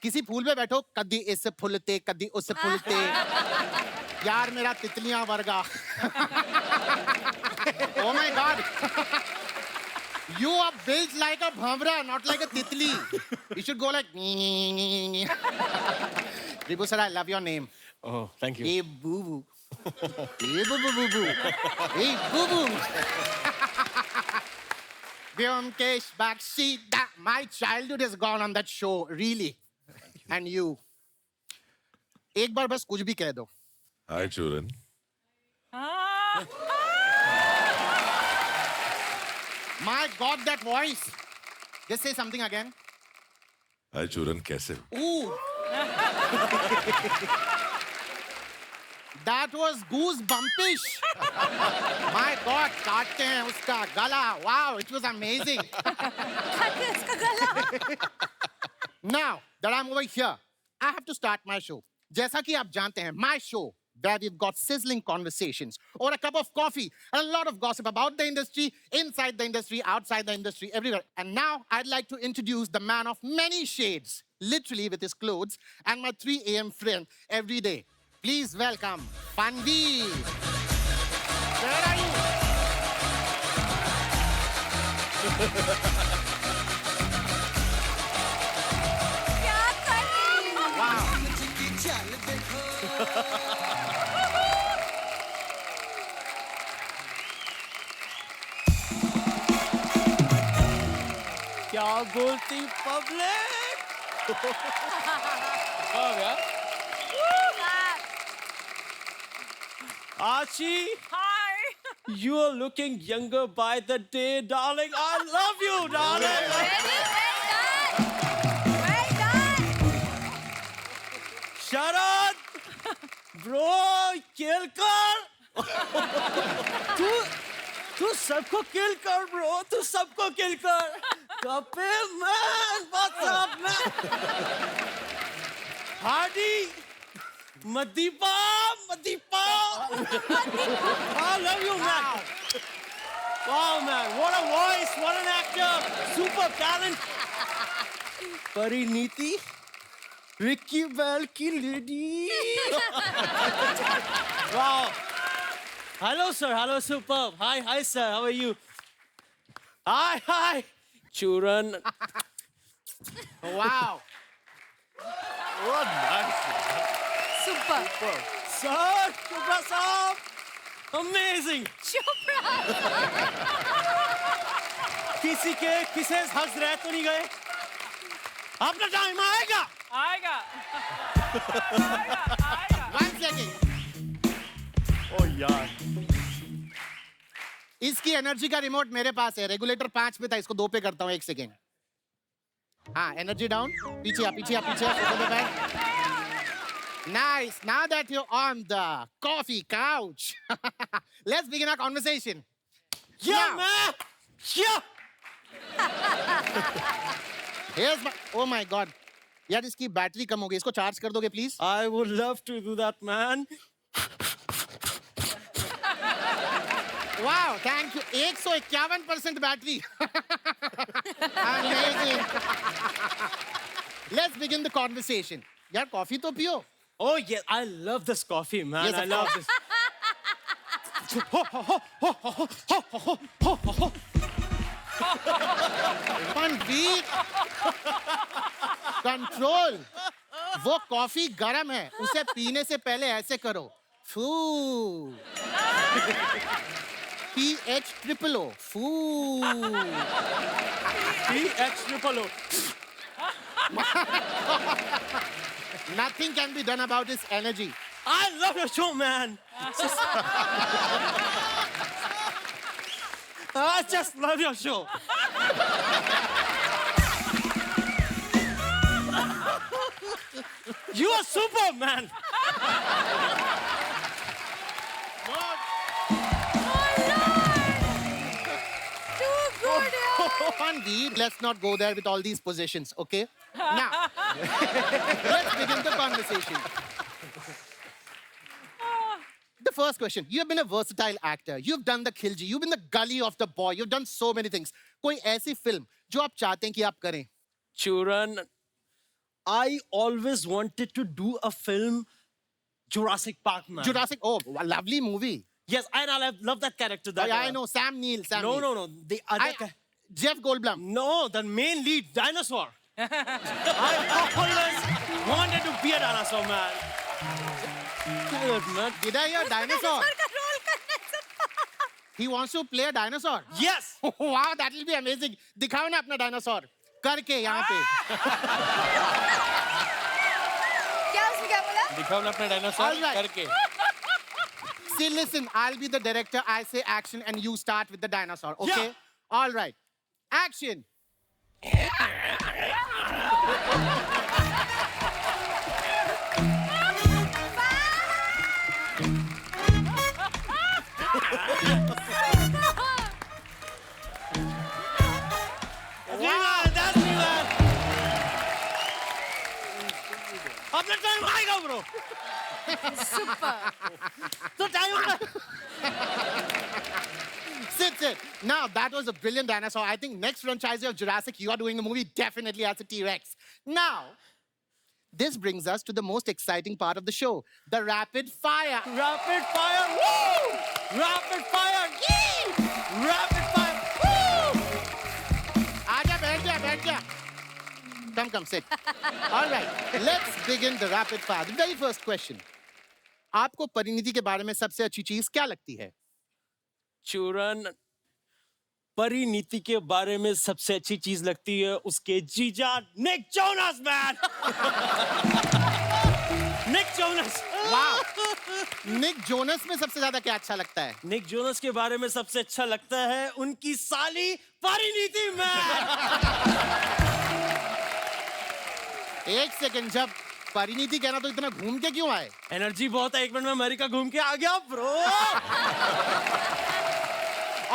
किसी फूल पे बैठो, कदी इससे फूलते, कदी उससे फूलते. यार मेरा तितलियां वर्गा. Oh my God. You are built like a bhamra, not like a titli. You should go like. Vibhu sir, I love your name. Oh, thank you. Hey boo boo. Hey boo boo boo boo. Hey boo boo. Vyomkesh Bakshi, my childhood is gone on that show, really. And you. एक बार बस कुछ भी कह दो. हाय चूरन। My God, that voice. Just say something again. हाय चूरन कैसे हो? Ooh. That was goosebumpish. My God, काटते हैं उसका गला. Wow, it was amazing. Now that I'm over here, I have to start my show. जैसा कि आप जानते हैं, my show, where we've got sizzling conversations or a cup of coffee and a lot of gossip about the industry, inside the industry, outside the industry, everywhere. And now I'd like to introduce the man of many shades, literally with his clothes, and my 3 a.m. friend every day. Please welcome Panvi. Where are you? Wow. Guilty public. Oh, yeah. Archie, Hi. you are looking younger by the day, darling. I love you, darling. Well done. Sharon, bro, kill कर. तू सबको किल कर, bro. तू सबको किल कर. Kapil, man, what's up, man? Hardy. Madipa! I love you, man. Wow, man. What a voice. What an actor. Super talent. Pariniti. Ricky Bell ki lady. Wow. Hello, sir. Hello, superb. Hi, sir. How are you? Hi. Churan. Wow. What nice. Super. Sir, Chopra Saab. Amazing. Chopra. किसी के kisses हंस रहे तो नहीं गए अपना time आएगा आएगा One second. Oh यार. इसकी एनर्जी का रिमोट मेरे पास है. रेगुलेटर 5 पे था, इसको 2 पे करता हूँ. 1 सेकेंड. हाँ, एनर्जी डाउन. पीछे आ. Nice. Now that you're on the coffee couch, let's begin our conversation. Yeah, Now, man. Yeah. Here's my. Oh my God. यार इसकी बैटरी कम हो गई. इसको चार्ज कर दोगे please? I would love to do that, man. Wow, thank you. 151% battery. Amazing. Let's begin the conversation. यार coffee तो पियो. Oh yeah, I love this coffee, man. Yes, I of love course. this. Manveer. Control. वो coffee गरम है. उसे पीने से पहले ऐसे करो. फू. PH triple O. फू. PH Nothing can be done about his energy. I love your show, man. I just love your show. You are super, man. Manveer, let's not go there with all these positions, okay? Now, let's begin the conversation. The first question, you have been a versatile actor. You've done the Khilji, you've been the gully of the boy, you've done so many things. कोई ऐसी film जो आप चाहते हैं कि आप करें? Churan, I always wanted to do a film, Jurassic Park, man. Jurassic, oh, a lovely movie. Yes, and I love that character. That, I know, Sam Neill. No. The other Jeff Goldblum. No, the main lead, dinosaur. I always wanted to be a dinosaur, man. Good, man. Did I hear dinosaur? He wants to play a dinosaur. Yes. Wow, that will be amazing. दिखाओ ना अपना dinosaur. करके यहाँ पे. क्या उसने क्या बोला? दिखाओ ना अपना डायनासोर All right. करके. See, listen, I'll be the director. I say action and you start with the dinosaur, okay? Yeah. All right. Action. Wow, that's me, man. अपना टाइम आएगा, bro. तो time Sit. Now, that was a brilliant dinosaur. I think next franchise of Jurassic, you are doing a movie definitely as a T-Rex. Now, this brings us to the most exciting part of the show, the rapid fire. Rapid fire, woo! Rapid fire, yee! Rapid fire, woo! Aaja, बैठ जा. Come, sit. All right, let's begin the rapid fire. The very first question. आपको परिणीति के बारे में सबसे अच्छी चीज क्या लगती है? Churan, परिणीति के बारे में सबसे अच्छी चीज लगती है उसके जीजा Nick Jonas man. Nick Jonas. वाह। निक जोनस में सबसे ज्यादा क्या अच्छा लगता है? निक जोनस के बारे में सबसे अच्छा लगता है उनकी साली परिणीति मैन। एक सेकंड, जब परिणीति कहना तो इतना घूम के क्यों आए? एनर्जी बहुत है, 1 मिनट में अमेरिका घूम के आ गया bro.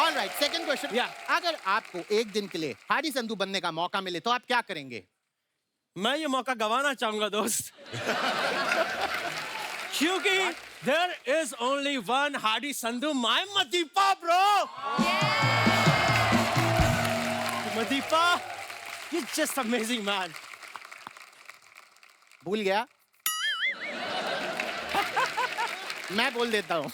All right, second question. अगर आपको एक दिन के लिए हाडी संधू बनने का मौका मिले तो आप क्या करेंगे? मैं ये मौका गंवाना चाहूंगा दोस्त, क्योंकि there is only one Hadi Sandhu, my Madipa bro. Madipa, you're just amazing man. भूल गया? मैं बोल देता हूँ।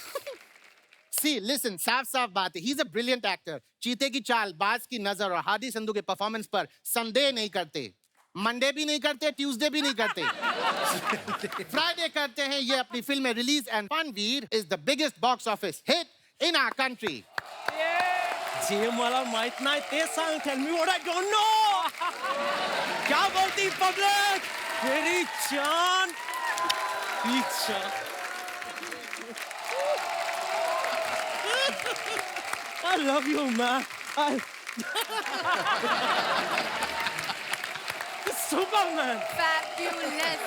See, listen, साफ-साफ बात है। He's a brilliant actor. चीते की चाल, बाज की नजर और हादी संधू के परफॉर्मेंस पर संदेह नहीं करते। मंडे भी नहीं करते, ट्यूसडे भी नहीं करते, फ्राइडे करते हैं। ये अपनी फिल्म में रिलीज एंड फनवीर is the biggest box office hit in our country. जे मला माहित नाही ते सांग, tell me what I don't know. क्या बोलती पब्लिक? मेरी जान, पीछा। I love you, man. Superman. Fabulous.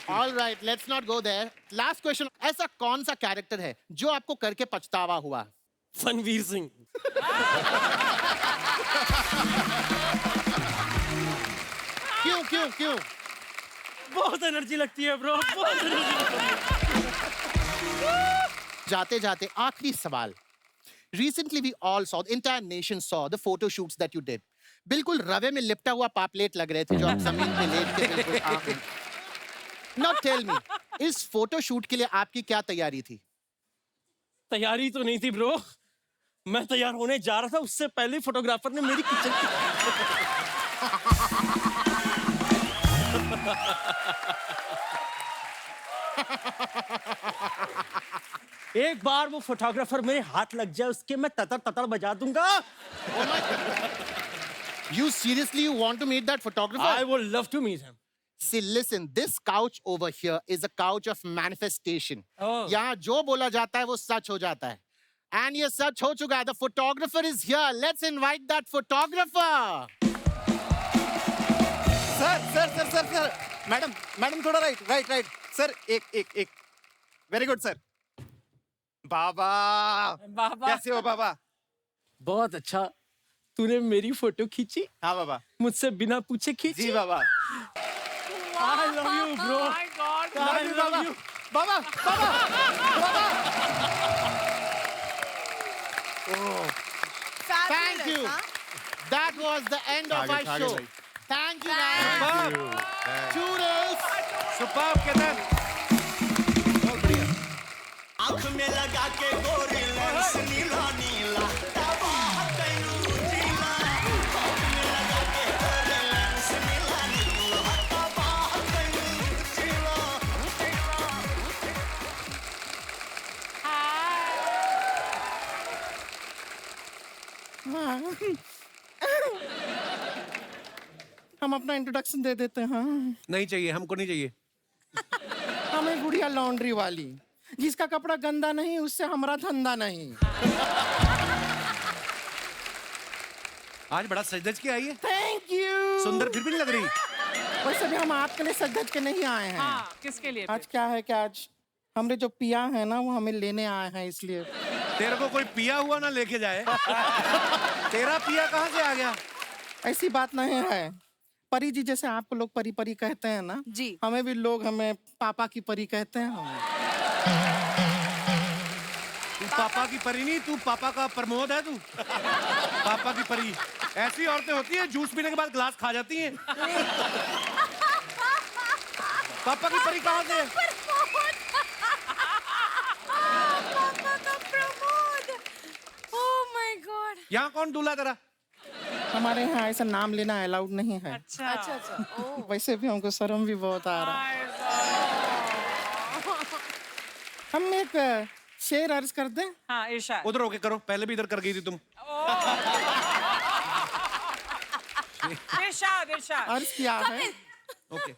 All right, let's not go there. Last question. ऐसा कौन सा कैरेक्टर है जो आपको करके पछतावा हुआ? फनवीर सिंह। क्यों क्यों क्यों? बहुत एनर्जी लगती है ब्रो, बहुत एनर्जी लगती है। जाते जाते आखिरी सवाल। Recently we all saw, the entire nation saw the photo shoots that you did. बिल्कुल रवे में लिपटा हुआ पापलेट लग रहे थे जो आप जमीन पे लेट के बिल्कुल। Now tell me, इस फोटो शूट के लिए आपकी क्या तैयारी थी? तैयारी तो नहीं थी ब्रो, मैं तैयार होने जा रहा था, उससे पहले फोटोग्राफर ने मेरी किचन एक बार वो फोटोग्राफर मेरे हाथ लग जाए उसके मैं ततर ततर बजा दूंगा। You seriously want to meet that photographer? I would love to meet him. See, listen, this couch over here is a couch of manifestation. Oh. यहाँ जो बोला जाता है वो सच हो जाता है। And ये सच हो चुका है. The photographer is here. Let's invite that photographer. Sir madam थोड़ा राइट सर, एक वेरी गुड सर। बाबा कैसे हो बाबा? बहुत अच्छा, तूने मेरी फोटो खींची? हाँ बाबा, मुझसे बिना पूछे खींची? जी बाबा। I love you bro. Oh my God. I love you. Baba Thank you. That was the end of our show. Thank you guys. Toodles. Superb Ketan, बहुत बढ़िया। आँख में लगा के गोरी लेंस नीला नीला दबा तैनू जिला। आँख में लगा के गोरी लेंस नीला नीला दबा तैनू जिला। हम अपना इंट्रोडक्शन दे देते हैं। नहीं चाहिए, हमको नहीं चाहिए। हमें गुड़िया लॉन्ड्री वाली, जिसका कपड़ा गंदा नहीं उससे हमारा धंधा नहीं। आज बड़ा सज-धज के आई है। Thank you. सुंदर फिर भी नहीं लग रही। वैसे भी हम आपके लिए सज-धज के नहीं आए हैं। हाँ, किसके लिए? आज क्या है कि आज हमने जो पिया है ना वो हमें लेने आए हैं, इसलिए। तेरे को कोई पिया हुआ ना लेके जाए। तेरा पिया कहाँ से आ गया? ऐसी बात नहीं है। परी जी जैसे आपको लोग परी परी कहते हैं ना, जी, हमें भी लोग हमें पापा की परी कहते हैं। तू पापा की परी नहीं, तू पापा का प्रमोद है तू। पापा की परी ऐसी औरतें होती हैं जूस पीने के बाद ग्लास खा जाती हैं। पापा की परी कहाँ से? पापा का प्रमोद। Oh my God. यहाँ कौन दूल्हा तेरा? हमारे यहाँ ऐसा नाम लेना अलाउड नहीं है। अच्छा अच्छा। वैसे भी हमको शर्म भी बहुत आ रहा है। हम एक शेर अर्ज कर दें? हाँ इरशाद। उधर होके करो, पहले भी इधर कर गई थी तुम। इरशाद इरशाद। अर्ज किया है। ओके।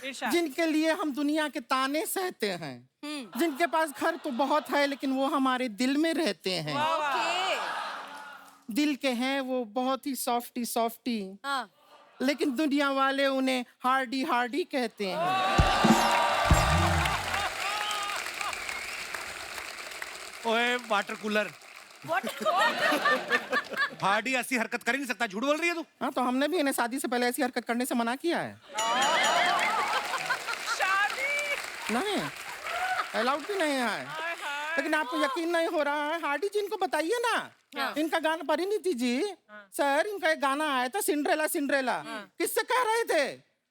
इरशाद। जिनके लिए हम दुनिया के ताने सहते हैं, जिनके पास घर तो बहुत है लेकिन वो हमारे दिल में रहते हैं। दिल के हैं वो बहुत ही सॉफ्टी सॉफ्टी, लेकिन दुनिया वाले उन्हें हार्डी हार्डी कहते हैं। ओए वाटर कूलर, हार्डी ऐसी हरकत कर ही नहीं सकता, झूठ बोल रही है तू। हाँ तो हमने भी इन्हें शादी से पहले ऐसी हरकत करने से मना किया है। नहीं, अलाउड भी नहीं है। लेकिन आपको यकीन नहीं हो रहा है, हार्डी जी इनको बताइए ना। इनका गाना, परिणीति जी सर, इनका एक गाना आया था सिंड्रेला सिंड्रेला। किससे कह रहे थे?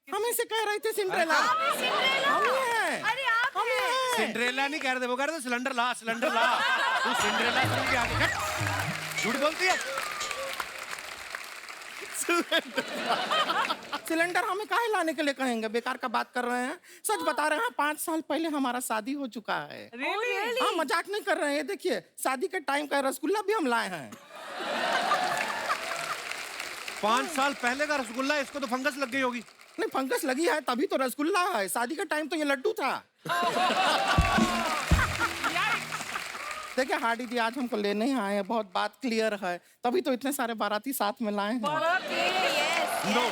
हमें से कह रहे थे सिंड्रेला। हम ही हैं। हम ही हैं। सिंड्रेला नहीं कह रहे थे, वो कह रहे थे सिलेंडर ला, सिलेंडर ला। तू सिंड्रेला सुन के आगे झूठ बोलती है। सिलेंडर हमें काहे लाने के लिए कहेंगे? बेकार का बात कर रहे हैं। सच बता रहे हैं, 5 साल पहले हमारा शादी हो चुका है। हाँ, मजाक नहीं कर रहे हैं। देखिए शादी के टाइम का रसगुल्ला भी हम लाए हैं। 5 साल पहले का रसगुल्ला, इसको तो फंगस लग गई होगी। नहीं, फंगस लगी है तभी तो रसगुल्ला है। शादी के टाइम तो ये लड्डू था। देखिए हार्डी जी, आज हमको लेने ही आए हैं, बहुत बात क्लियर है, तभी तो इतने सारे बाराती साथ में लाए हैं। नो,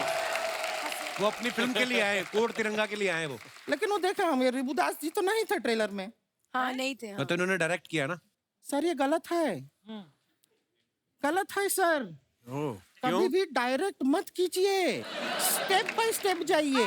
वो अपनी फिल्म के लिए आए, कोड तिरंगा के लिए आए वो। लेकिन वो देखा हम, ये रिबुदास जी तो नहीं थे ट्रेलर में। हाँ नहीं थे। तो इन्होंने डायरेक्ट किया ना। सर ये गलत है, गलत है सर। कभी भी डायरेक्ट मत कीजिए, स्टेप बाय स्टेप जाइए।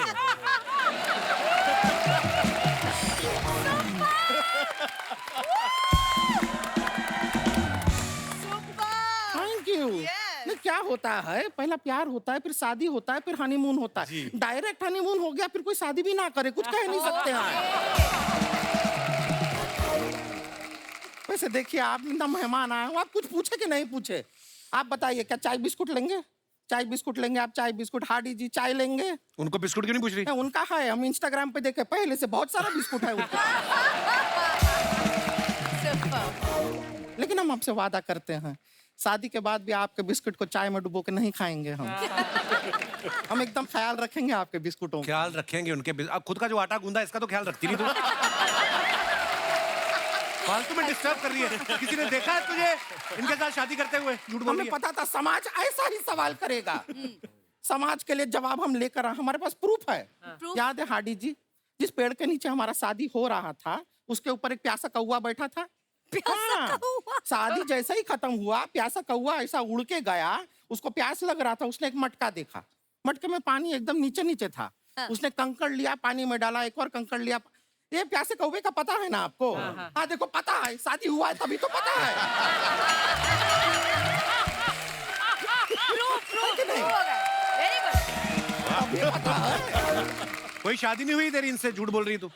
Thank you. नहीं, क्या होता है, पहला प्यार होता है, फिर शादी होता है, फिर हनीमून होता है। डायरेक्ट हनीमून हो गया, फिर कोई शादी भी ना करे, कुछ कह नहीं सकते हैं। वैसे देखिए, आप इतना मेहमान आए हो, आप कुछ पूछे कि नहीं पूछे? आप बताइए, क्या चाय बिस्कुट लेंगे? चाय बिस्कुट लेंगे आप? चाय बिस्कुट। हार्डी जी चाय लेंगे? उनको बिस्कुट क्यों नहीं पूछ रही? उनका है, हम इंस्टाग्राम पे देखे, पहले से बहुत सारा बिस्कुट है उनका। लेकिन हम आपसे वादा करते हैं, शादी के बाद भी आपके बिस्कुट को चाय में डुबो के नहीं खाएंगे हम। हम एकदम ख्याल रखेंगे आपके बिस्कुटों का। ख्याल रखेंगे उनके। अब खुद का जो आटा गूंदा, इसका तो ख्याल रखती नहीं तू। फालतू में डिस्टर्ब कर रही है। किसी ने देखा है तुझे इनके साथ शादी करते हुए? झूठ बोल रही हमें है। पता था समाज ऐसा ही सवाल करेगा। समाज के लिए जवाब हम लेकर आए, हमारे पास प्रूफ है। याद है हार्डी जी, जिस पेड़ के नीचे हमारा शादी हो रहा था, उसके ऊपर एक प्यासा कौवा बैठा था। हाँ, शादी जैसे ही खत्म हुआ, प्यासा कौवा ऐसा उड़ के गया, उसको प्यास लग रहा था, उसने एक मटका देखा, मटके में पानी एकदम नीचे नीचे था। उसने कंकड़ लिया, पानी में डाला, एक और कंकड़ लिया। ये प्यासे कौवे का पता है ना आपको? हाँ देखो, पता है, शादी हुआ है तभी तो पता है। अभी पता है। कोई शादी नहीं हुई तेरी इनसे? झूठ बोल रही तू।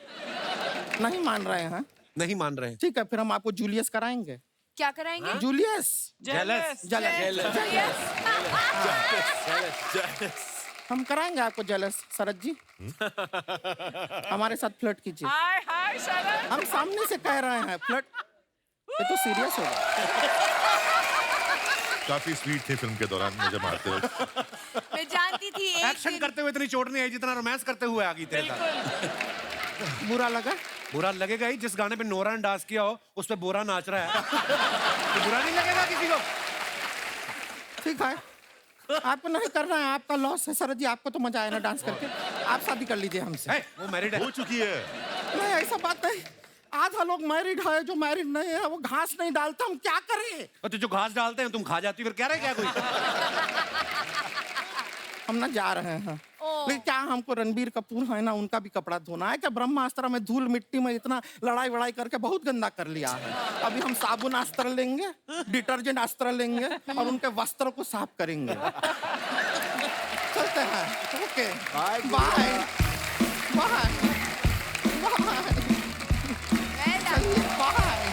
नहीं मान रहे हैं? नहीं मान रहे। ठीक है, फिर हम आपको जूलियस कराएंगे। क्या कराएंगे? जूलियस। जेलस। हम कराएंगे आपको जेलस। शरद जी हमारे साथ फ्लर्ट कीजिए। हाय हाय शरद। हम सामने से कह रहे हैं फ्लर्ट। ये तो सीरियस होगा। काफी स्वीट थे फिल्म के दौरान मुझे मारते वक्त। मैं जानती थी एक्शन करते हुए इतनी चोट नहीं आई जितना रोमांस करते हुए आ गई तेरे साथ। बुरा लगा? बुरा लगेगा ही। जिस गाने पे नोरा ने डांस किया हो, उस पे बोरा नाच रहा है, तो बुरा नहीं लगेगा किसी को? ठीक है, आपको नहीं करना है, आपका लॉस है। शरद जी, आपको तो मजा आया ना डांस करके, आप शादी कर लीजिए हमसे। वो मैरिड है। हो चुकी है। नहीं, ऐसा बात नहीं। आधा लोग मैरिड है, जो मैरिड नहीं है वो घास नहीं डालता, हम क्या करें? और तो जो घास डालते हैं तुम खा जाती, फिर कह रहे क्या कोई? हम ना जा रहे हैं, लेकिन क्या हमको रणबीर कपूर है ना, उनका भी कपड़ा धोना है। क्या ब्रह्मास्त्र में धूल मिट्टी में इतना लड़ाई वड़ाई करके बहुत गंदा कर लिया है। अभी हम साबुन अस्त्र लेंगे, डिटर्जेंट अस्त्र लेंगे और उनके वस्त्र को साफ करेंगे। चलते हैं। Okay, bye bye bye. चलिए, बाय।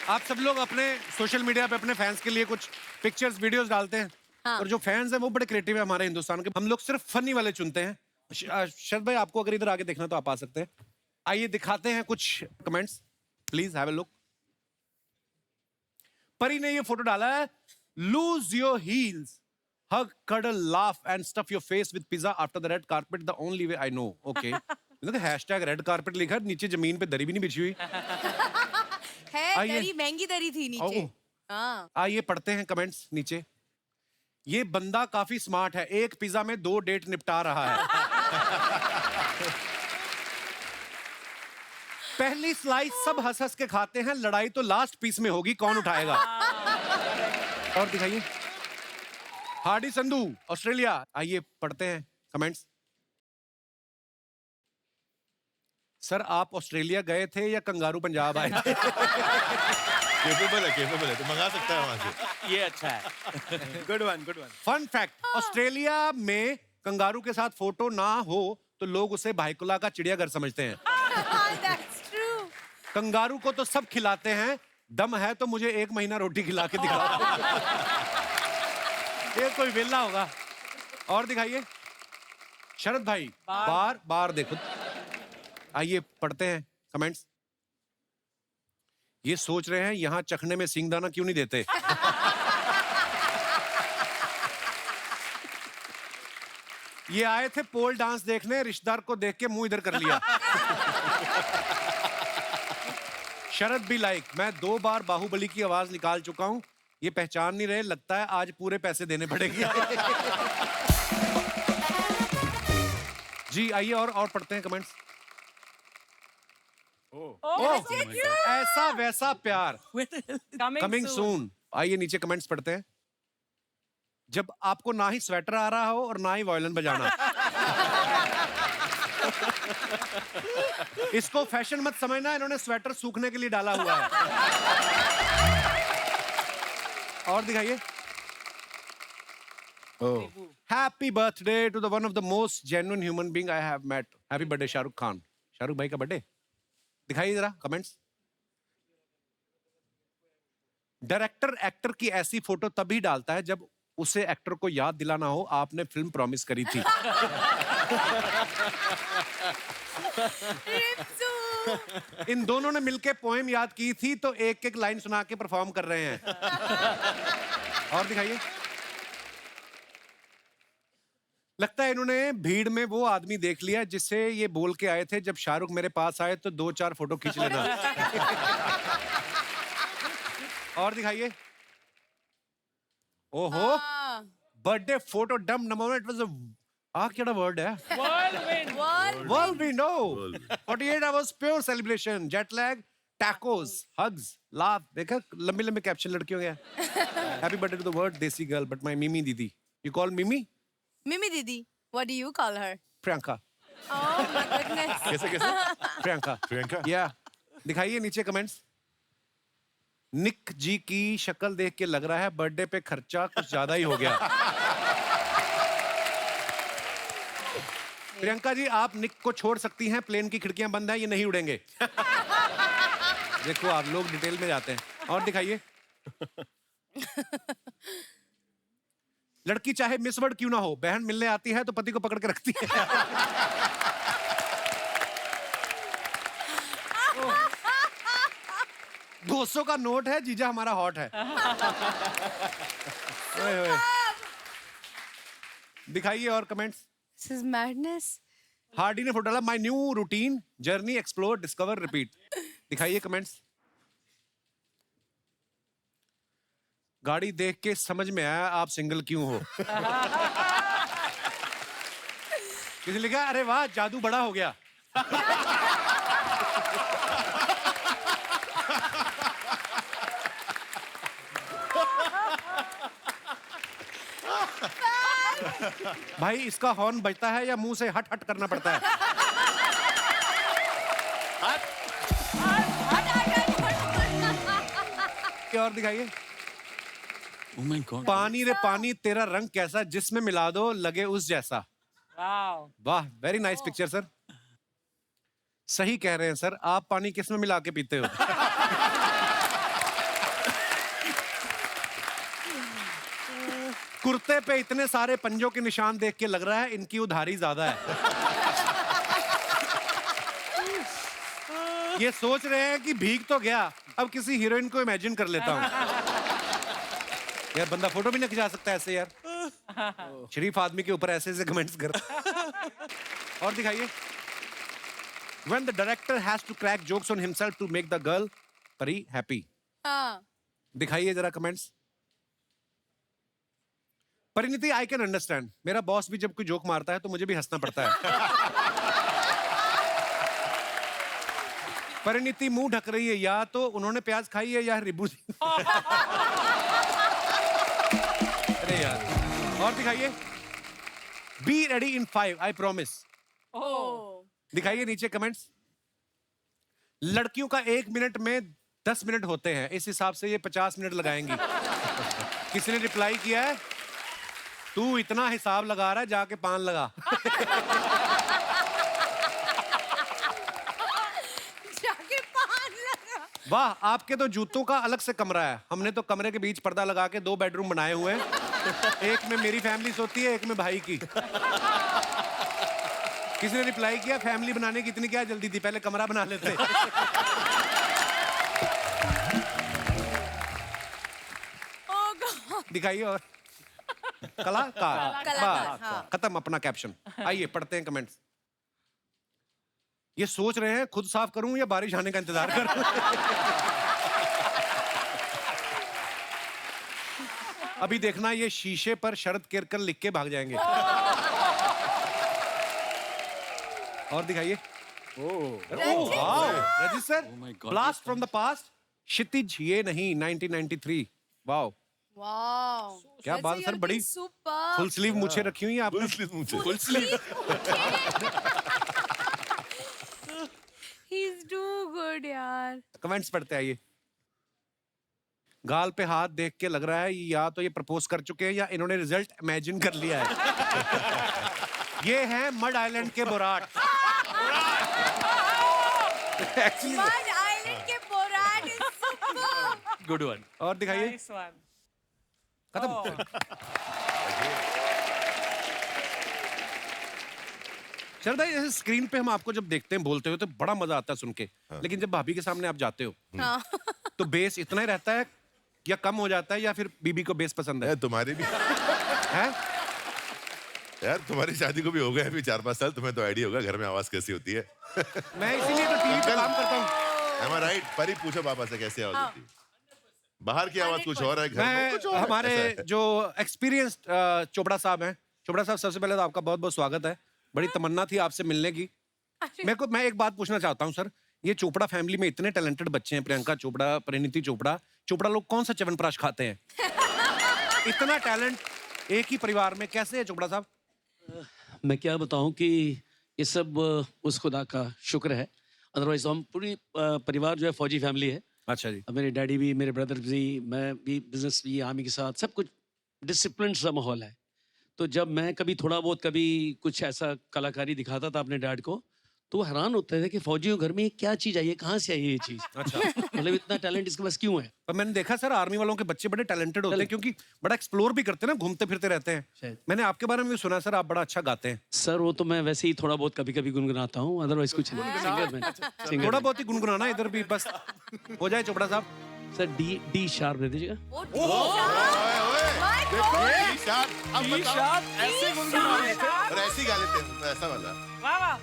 आप सब लोग अपने सोशल मीडिया पे अपने फैंस के लिए कुछ पिक्चर्स वीडियोस डालते हैं। और जो फैंस हैं वो बड़े क्रिएटिव है हमारे हिंदुस्तान के। हम लोग सिर्फ फनी वाले चुनते हैं शरद भाई आपको अगर इधर आगे देखना तो आप आ सकते हैं। आइए दिखाते हैं कुछ comments, please have a look. परी ने ये फोटो डाला है, lose your heels, hug, cuddle, laugh and stuff your face with pizza after the red carpet, the only way I know. Okay. देखो हैशटैग रेड कारपेट लिखा है, नीचे जमीन पे दरी भी नहीं बिछी हुई। है आइए। दरी, महंगी दरी थी नीचे। ओह। हाँ। आइए पढ़ते हैं कमेंट्स नीचे। ये बंदा काफी स्मार्ट है, एक पिज्जा में 2 डेट निपटा रहा है। पहली स्लाइस सब हंस हंस के खाते हैं, लड़ाई तो लास्ट पीस में होगी, कौन उठाएगा? और दिखाइए। Hardy Sandhu, Australia. आइए पढ़ते हैं कमेंट्स। सर आप ऑस्ट्रेलिया गए थे या कंगारू पंजाब आए थे? केपेबल है, तो मंगा सकता है वहां से। ये अच्छा है। Good one, good one. Fun fact, Australia में कंगारू के साथ फोटो ना हो तो लोग उसे भाईकुला का चिड़ियाघर समझते हैं। That's true. कंगारू को तो सब खिलाते हैं, दम है तो मुझे 1 महीना रोटी खिला के दिखाओ। ये कोई वेला होगा। और दिखाइए। शरद भाई बार बार देखो। आइए पढ़ते हैं कमेंट्स। ये सोच रहे हैं यहां चखने में सिंगदाना क्यों नहीं देते? ये आए थे पोल डांस देखने, रिश्तेदार को देख के मुंह इधर कर लिया। शरद भी लाइक, मैं 2 बार बाहुबली की आवाज निकाल चुका हूं, ये पहचान नहीं रहे, लगता है आज पूरे पैसे देने पड़ेंगे। जी आइए और पढ़ते हैं कमेंट्स। ऐसा वैसा प्यार कमिंग सून। आइए नीचे कमेंट्स पढ़ते हैं। जब आपको ना ही स्वेटर आ रहा हो और ना ही वायलिन बजाना। इसको फैशन मत समझना, इन्होंने स्वेटर सूखने के लिए डाला हुआ है। और दिखाइए। Happy birthday to the one of the most genuine human being I have met. Happy birthday Shahrukh Khan. Shahrukh भाई का बर्थडे दिखाइए जरा कमेंट्स। डायरेक्टर एक्टर की ऐसी फोटो तभी डालता है जब उसे एक्टर को याद दिलाना हो आपने फिल्म प्रॉमिस करी थी। इन दोनों ने मिलके पोएम याद की थी तो एक एक लाइन सुना के परफॉर्म कर रहे हैं। और दिखाइए। लगता है इन्होंने भीड़ में वो आदमी देख लिया जिससे ये बोल के आए थे जब शाहरुख मेरे पास आए तो 2-4 फोटो खींच लेना। और दिखाइए। ओहो, बर्थडे फोटो डम नंबर, इट वाज अ क्या वर्ड है? Whirlwind, no. 48 hours pure celebration, jet lag, tacos, hugs, laugh. देखा लंबे लंबे कैप्शन लड़कियों के। Happy birthday to the word देसी girl, but my Mimi दीदी. You call Mimi? Mimi Didi. What do you call her? Priyanka. Oh my goodness. कैसे? Priyanka. Yeah. दिखाइए नीचे कमेंट्स। निक जी की शक्ल देख के लग रहा है बर्थडे पे खर्चा कुछ ज्यादा ही हो गया। प्रियंका जी आप निक को छोड़ सकती हैं, प्लेन की खिड़कियां बंद हैं, ये नहीं उड़ेंगे। देखो आप लोग डिटेल में जाते हैं। और दिखाइए। लड़की चाहे मिस वर्ल्ड क्यों ना हो, बहन मिलने आती है तो पति को पकड़ के रखती है। $200 का नोट है, जीजा हमारा हॉट है। ओए ओए। दिखाइए और comments. This is madness. Hardy ने फोटो डाला, my new routine, journey, explore, discover, repeat. दिखाइए कमेंट्स। गाड़ी देख के समझ में आया आप सिंगल क्यों हो। किसी लिखा अरे वाह जादू बड़ा हो गया। भाई इसका हॉर्न बजता है या मुंह से हट हट करना पड़ता है? और दिखाइए। Oh my God. पानी रे पानी तेरा रंग कैसा, जिसमें मिला दो लगे उस जैसा। वाह, वेरी नाइस पिक्चर सर। सही कह रहे हैं सर, आप पानी किस में मिला के पीते हो? कुर्ते पे इतने सारे पंजों के निशान देख के लग रहा है इनकी उधारी ज्यादा है। ये सोच रहे हैं कि भीग तो गया, अब किसी हीरोइन को इमेजिन कर लेता हूँ। यार बंदा फोटो भी नहीं खिंचा सकता ऐसे यार, शरीफ आदमी के ऊपर ऐसे ऐसे कमेंट्स कर। और दिखाइए। When the director has to crack jokes on himself to make the girl Pari happy. हाँ दिखाइए जरा comments. Parineeti, I can understand. मेरा बॉस भी जब कोई जोक मारता है तो मुझे भी हंसना पड़ता है। परिणीति मुंह ढक रही है, या तो उन्होंने प्याज खाई है या रिबू। अरे यार। और दिखाइए। Be ready in 5, I promise. दिखाइए नीचे कमेंट्स। लड़कियों का 1 मिनट में 10 मिनट होते हैं, इस हिसाब से ये 50 मिनट लगाएंगी। किसी ने रिप्लाई किया है, तू इतना हिसाब लगा रहा है, जाके पान लगा। जाके पान लगा। वाह, आपके तो जूतों का अलग से कमरा है, हमने तो कमरे के बीच पर्दा लगा के 2 बेडरूम बनाए हुए हैं। एक में मेरी फैमिली सोती है, एक में भाई की। किसी ने रिप्लाई किया, फैमिली बनाने की इतनी क्या जल्दी थी, पहले कमरा बना लेते। दिखाइए। और कलाकार। हाँ। खत्म अपना कैप्शन। आइए पढ़ते हैं कमेंट्स। ये सोच रहे हैं खुद साफ करूं या बारिश आने का इंतजार करूं। अभी देखना, ये शीशे पर शरद केरकर लिख के भाग जाएंगे। और दिखाइए। Register blast from the past. Kshitij ये नहीं, 1993। वाओ वाओ, क्या बात सर, बड़ी सुपर। फुल स्लीव मुझे रखी हुई है आपने। Full sleeve. He is too good यार। कमेंट्स पढ़ते आइए। गाल पे हाथ देख के लग रहा है या तो ये प्रपोज कर चुके हैं या इन्होंने रिजल्ट इमेजिन कर लिया है। ये है मड आइलैंड के बोराट। एक्चुअली मड आइलैंड के Borat is super. Good one. और दिखाइए। Nice one. खत्म। चल भाई, जैसे स्क्रीन पे हम आपको जब देखते हैं बोलते हो तो बड़ा मजा आता है सुन के, लेकिन जब भाभी के सामने आप जाते हो हाँ। तो बेस इतना ही रहता है या कम हो जाता है, या फिर बीबी को बेस पसंद है? तुम्हारी भी है यार, तुम्हारी शादी को भी हो गया अभी 4-5 साल, तुम्हें तो आइडिया होगा घर में आवाज कैसी होती है। मैं इसीलिए तो टीवी पे काम करता हूँ। Am I right? परी पूछो पापा से कैसी आवाज होती है। बाहर की आवाज कुछ और है, घर में कुछ और है। हमारे ऐसा है। जो एक्सपीरियंस्ड चोपड़ा साहब हैं, चोपड़ा साहब सबसे पहले तो आपका बहुत बहुत स्वागत है। बड़ी तमन्ना थी आपसे मिलने की। मैं एक बात पूछना चाहता हूँ सर, ये चोपड़ा फैमिली में इतने टैलेंटेड बच्चे हैं, प्रियंका चोपड़ा, परिणीति चोपड़ा, चोपड़ा लोग कौन सा च्यवनप्राश खाते हैं? इतना टैलेंट एक ही परिवार में कैसे है चोपड़ा साहब? मैं क्या बताऊं कि ये सब उस खुदा का शुक्र है। अदरवाइज हम पूरी परिवार जो है फौजी फैमिली है। अच्छा जी। मेरे डैडी भी, मेरे ब्रदर भी, मैं भी, बिजनेस भी, आर्मी के साथ सब कुछ डिसिप्लिन सा माहौल है। तो जब मैं कभी थोड़ा बहुत कभी कुछ ऐसा कलाकारी दिखाता था अपने डैड को, तो वो हैरान होते थे कि फौजियों घर में ये क्या चीज आई है, कहाँ से आई है ये चीज। अच्छा। मतलब इतना टैलेंट इसके पास क्यों है? पर मैंने देखा सर, आर्मी वालों के बच्चे बड़े टैलेंटेड होते हैं, क्योंकि बड़ा एक्सप्लोर भी करते हैं ना, घूमते फिरते रहते हैं। मैंने आपके बारे में भी सुना सर, आप बड़ा अच्छा गाते हैं। सर वो तो मैं वैसे ही थोड़ा बहुत कभी कभी गुनगुनाता हूँ, अदरवाइज कुछ नहीं। सिंगर थोड़ा बहुत ही गुनगुनाना इधर भी बस हो जाए चोपड़ा साहब। सर डी शार्प दे दीजिएगा। ऐसे गुनगुना रहे थे और ऐसे ही गा लेते हैं, ऐसा वाला। वाह वाह।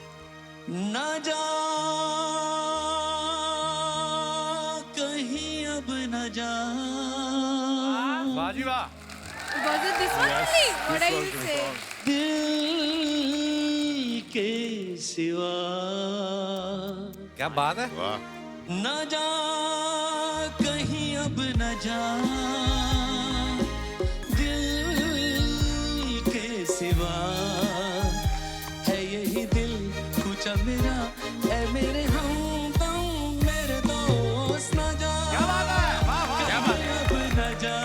ना जा कहीं अब न जा। वाह जी वाह। Was it this one only? What are you saying? दिल के सिवा क्या बात है। वाह। न जा कहीं अब न जा, दिल के सिवा है यही दिल पूछा मेरा, है मेरे हमदम मेरे दोस्त। न जा क्या बात है। वाह वाह। क्या बात है। अब न जा,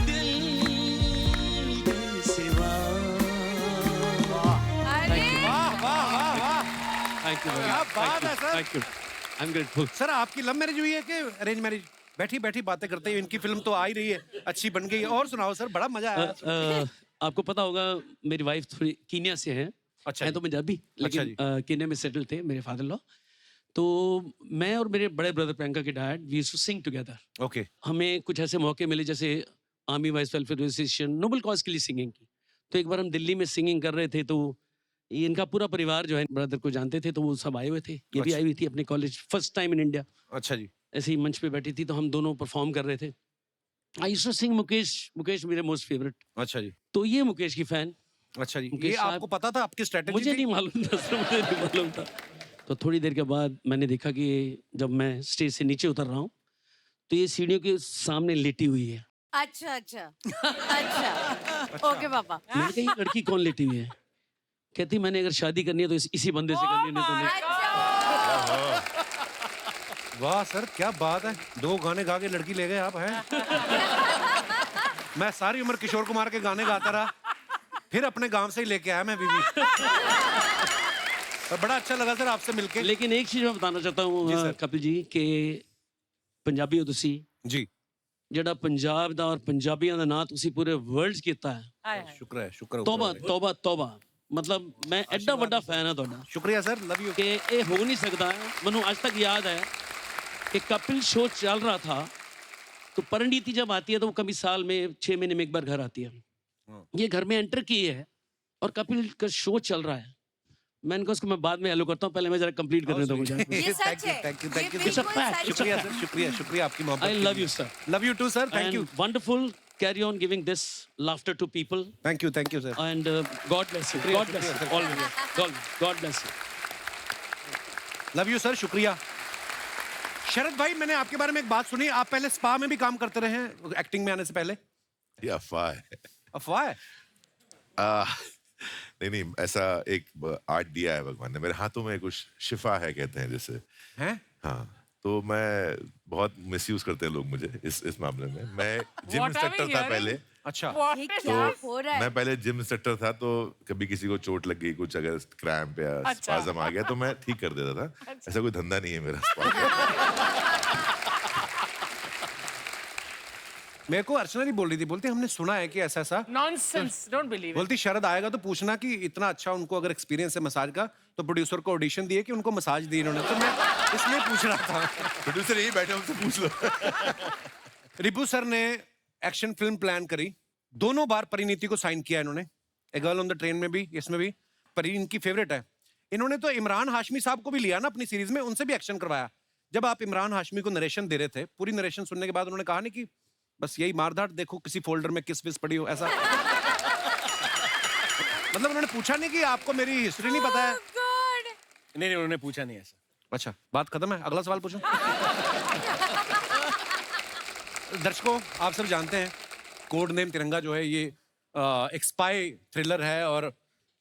दिल के सिवा। अरे वाह वाह वाह वाह। थैंक यू क्या बात है sir. Thank you. I am grateful. Sir आपकी लव मैरिज हुई है कि अरेंज मैरिज? बैठी बैठी बातें करते हैं, इनकी फिल्म तो आ ही रही है, अच्छी बन गई है। और सुनाओ सर, बड़ा मजा आया। आपको पता होगा मेरी वाइफ थोड़ी कीनिया से है। अच्छा है तो पंजाबी, लेकिन कीनिया में सेटल थे मेरे फादर लॉ। तो मैं और मेरे बड़े ब्रदर प्रियंका के dad we used to sing together. Okay. हमें कुछ ऐसे मौके मिले, जैसे army wives welfare association, noble cause के लिए सिंगिंग की। तो एक बार हम दिल्ली में सिंगिंग कर रहे थे, तो ये इनका पूरा परिवार जो है ब्रदर को जानते थे, तो वो सब आए हुए थे। ये भी आई हुई थी अपने college, first time in India. अच्छा जी। ऐसे ही मंच पे बैठी थी, तो हम दोनों परफॉर्म कर रहे थे। I used to sing Mukesh, Mukesh मेरे मोस्ट फेवरेट। अच्छा जी। तो ये मुकेश की फैन। अच्छा जी, मुकेश ये साहब- आपको पता था, आपकी स्ट्रेटजी मुझे थी? नहीं मालूम था सर, मुझे नहीं मालूम था। तो थोड़ी देर के बाद मैंने देखा कि जब मैं स्टेज से नीचे उतर रहा हूँ, तो ये सीढ़ियों के सामने लेटी हुई है। अच्छा अच्छा अच्छा ओके पापा। मैंने कहा ये लड़की कौन लेटी हुई है? कहती मैंने अगर शादी करनी है तो इसी बंदे से करनी है, नहीं तो नहीं। वाह सर, क्या बात है, 2 गाने गा के लड़की ले गए आप हैं। मैं सारी उम्र किशोर कुमार के गाने गाता रहा, फिर अपने गांव से ही लेके आया मैं बीवी। और बड़ा अच्छा लगा सर आपसे मिलके। लेकिन एक चीज मैं बताना चाहता हूँ कपिल जी, कि पंजाबी हो तुसी जी, ਜਿਹੜਾ ਪੰਜਾਬ ਦਾ ਔਰ ਪੰਜਾਬੀਆਂ ਦਾ ਨਾਂ ਤੁਸੀਂ ਪੂਰੇ ਵਰਲਡ 'ਚ ਕੀਤਾ ਹੈ। शुक्र है, शुक्र है। ਤੌਬਾ ਤੌਬਾ ਤੌਬਾ, ਮਤਲਬ ਮੈਂ ਐਡਾ ਵੱਡਾ ਫੈਨ ਹਾਂ ਤੁਹਾਡਾ। शुक्रिया सर, लव यू। कि ये हो नहीं सकता। ਮੈਨੂੰ आज तक याद है कि कपिल शो चल रहा था, तो परिणीति जब आती है तो वो कभी साल में 6 महीने में एक बार घर आती है। ये घर में एंटर की है और कपिल का शो चल रहा है। मैं इनको उसको मैं बाद में हेलो करता हूँ, पहले मैं जरा कंप्लीट करने दो मुझे। ये सच है। Thank you, thank you. It's a fact, it's a शुक्रिया fact. सर, शुक्रिया, शुक्रिया आपकी मोहब्बत। I love you, sir. Love you too sir, thank And you. wonderful, carry on giving this laughter to people. Thank you sir. And God bless you. God bless you. Always. God bless you. Love you sir, शुक्रिया। शरद भाई, मैंने आपके बारे में एक बात सुनी, आप पहले स्पा में भी काम करते रहे हैं एक्टिंग में आने से पहले? ये अफवाह है। अफवाह है? नहीं, ऐसा एक आर्ट दिया है भगवान ने मेरे हाथों में, कुछ शिफा है कहते हैं जैसे। हैं? हाँ, तो मैं बहुत मिसयूज करते हैं लोग मुझे इस मामले में। मैं जिम इंस्ट्रक्टर था पहले। अच्छा। ये क्या हो रहा है? मैं पहले जिम इंस्ट्रक्टर था, तो कभी किसी को चोट लग गई, कुछ अगर क्रैम्प या स्पाज़म आ गया तो मैं ठीक कर देता था। ऐसा कोई धंधा नहीं है मेरा स्पा का। मेरे को अर्चना नहीं बोल रही थी, बोलती हमने सुना है कि ऐसा ऐसा। Nonsense. Don't believe it. बोलती शरद आएगा तो पूछना कि इतना अच्छा उनको अगर एक्सपीरियंस है मसाज का, तो प्रोड्यूसर को ऑडिशन दिए कि उनको मसाज दी इन्होंने, तो मैं इसलिए पूछ रहा था। प्रोड्यूसर यही बैठे, उनसे पूछ लो। रिपू सर ने एक्शन फिल्म प्लान करी, दोनों बार परिणीति को साइन किया इन्होंने। A girl on the train में भी, इसमें भी। परी इनकी फेवरेट है। इन्होंने तो इमरान हाशमी साहब को भी लिया ना अपनी सीरीज में, उनसे भी एक्शन करवाया। जब आप इमरान हाशमी को नरेशन दे रहे थे, पूरी नरेशन सुनने के बाद उन्होंने कहा नहीं कि बस यही मारधाड़ देखो, किसी फोल्डर में किस विस पड़ी हो, ऐसा। मतलब उन्होंने पूछा नहीं कि आपको मेरी हिस्ट्री नहीं पता है? नहीं, उन्होंने पूछा नहीं ऐसा। अच्छा, बात खत्म है, अगला सवाल पूछूं? दर्शकों, आप सब जानते हैं कोड नेम तिरंगा जो है, ये एक स्पाई थ्रिलर है, और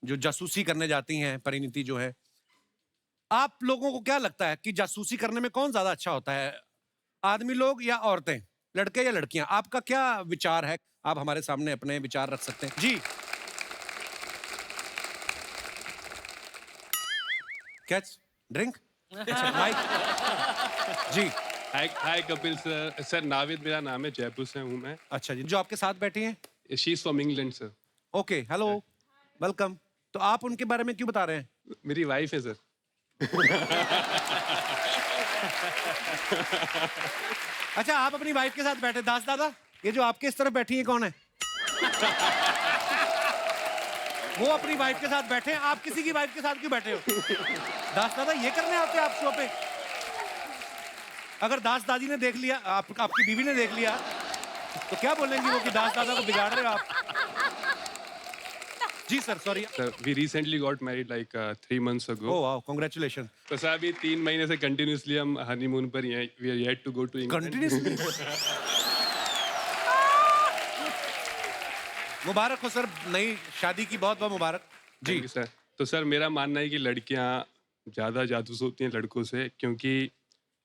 जो जासूसी करने जाती हैं परिणीति जो है। आप लोगों को क्या लगता है कि जासूसी करने में कौन ज्यादा अच्छा होता है, आदमी लोग या औरतें, लड़के या लड़कियां? आपका क्या विचार है? आप हमारे सामने अपने विचार रख सकते हैं जी। कैच ड्रिंक माइक जी। हाय कपिल सर। सर नाविद मेरा नाम है, जयपुर से हूँ मैं। अच्छा जी। जो आपके साथ बैठी हैं? She is from England sir. Okay, hello, welcome. तो आप उनके बारे में क्यों बता रहे हैं? मेरी वाइफ है सर। अच्छा, आप अपनी वाइफ के साथ बैठे। दास दादा, ये जो आपके इस तरफ बैठी है कौन है? वो अपनी वाइफ के साथ बैठे हैं, आप किसी की वाइफ के साथ क्यों बैठे हो? दास दादा, ये करने आते हैं आप शो पे? अगर दास दादी ने देख लिया, आपकी बीवी ने देख लिया, तो क्या बोलेंगी वो कि दास दादा को बिगाड़ रहे हो आप? जी sir, sorry sir, we recently got married like 3 months ago. Oh wow, congratulation. तो सर अभी 3 महीने से कंटिन्यूअसली हम हनीमून पर ही हैं। We are yet to go to England. Continuously? मुबारक हो सर, नई शादी की बहुत बहुत मुबारक जी। सर, तो सर मेरा मानना है कि लड़कियां ज़्यादा जासूस होती हैं लड़कों से, क्योंकि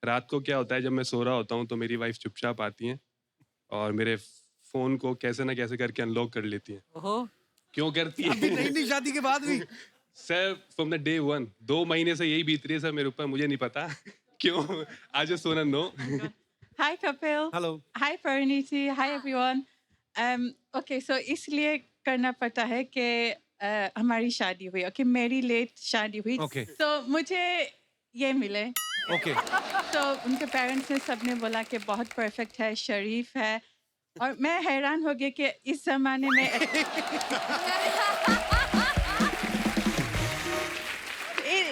रात को क्या होता है, जब मैं सो रहा होता हूँ तो मेरी वाइफ चुपचाप आती हैं और मेरे फ़ोन को कैसे ना कैसे करके अनलॉक कर लेती हैं। क्यों करती है? नई शादी के बाद भी? सर फ्रॉम द डे 1, 2 महीने से यही बीत रही है सर मेरे ऊपर, मुझे नहीं पता क्यों। आज सोना no. Hi, Kapil. Hello Hi, Pariniti. Hi, everyone. Okay, so इसलिए करना पड़ता है कि हमारी शादी हुई. Okay, मेरी लेट शादी हुई. Okay. So मुझे ये मिले. ओके तो उनके पेरेंट्स ने सबने बोला कि बहुत परफेक्ट है, शरीफ है. और मैं हैरान हो गई कि इस जमाने में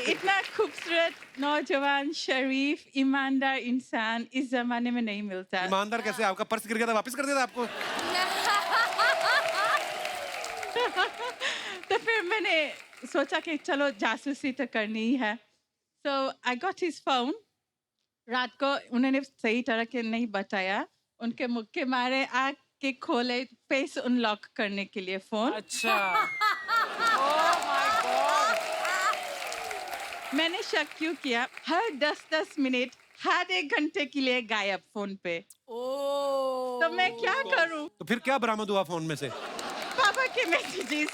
इतना खूबसूरत नौजवान शरीफ ईमानदार इंसान इस जमाने में नहीं मिलता. ईमानदार कैसे? आपका पर्स गिर गया था, वापस कर दिया था आपको? तो फिर मैंने सोचा कि चलो जासूसी तो करनी ही है. So I got his phone. रात को उन्होंने सही तरह के नहीं बताया. उनके मुख के मारे आग के खोले फेस अनलॉक करने के लिए फोन. अच्छा ओह माय गॉड मैंने शक क्यों किया? हर 10-10 मिनट हर 1 घंटे के लिए गायब फोन पे. तो मैं क्या करूं? तो फिर क्या बरामद हुआ फोन में से? पापा के मैसेजेस,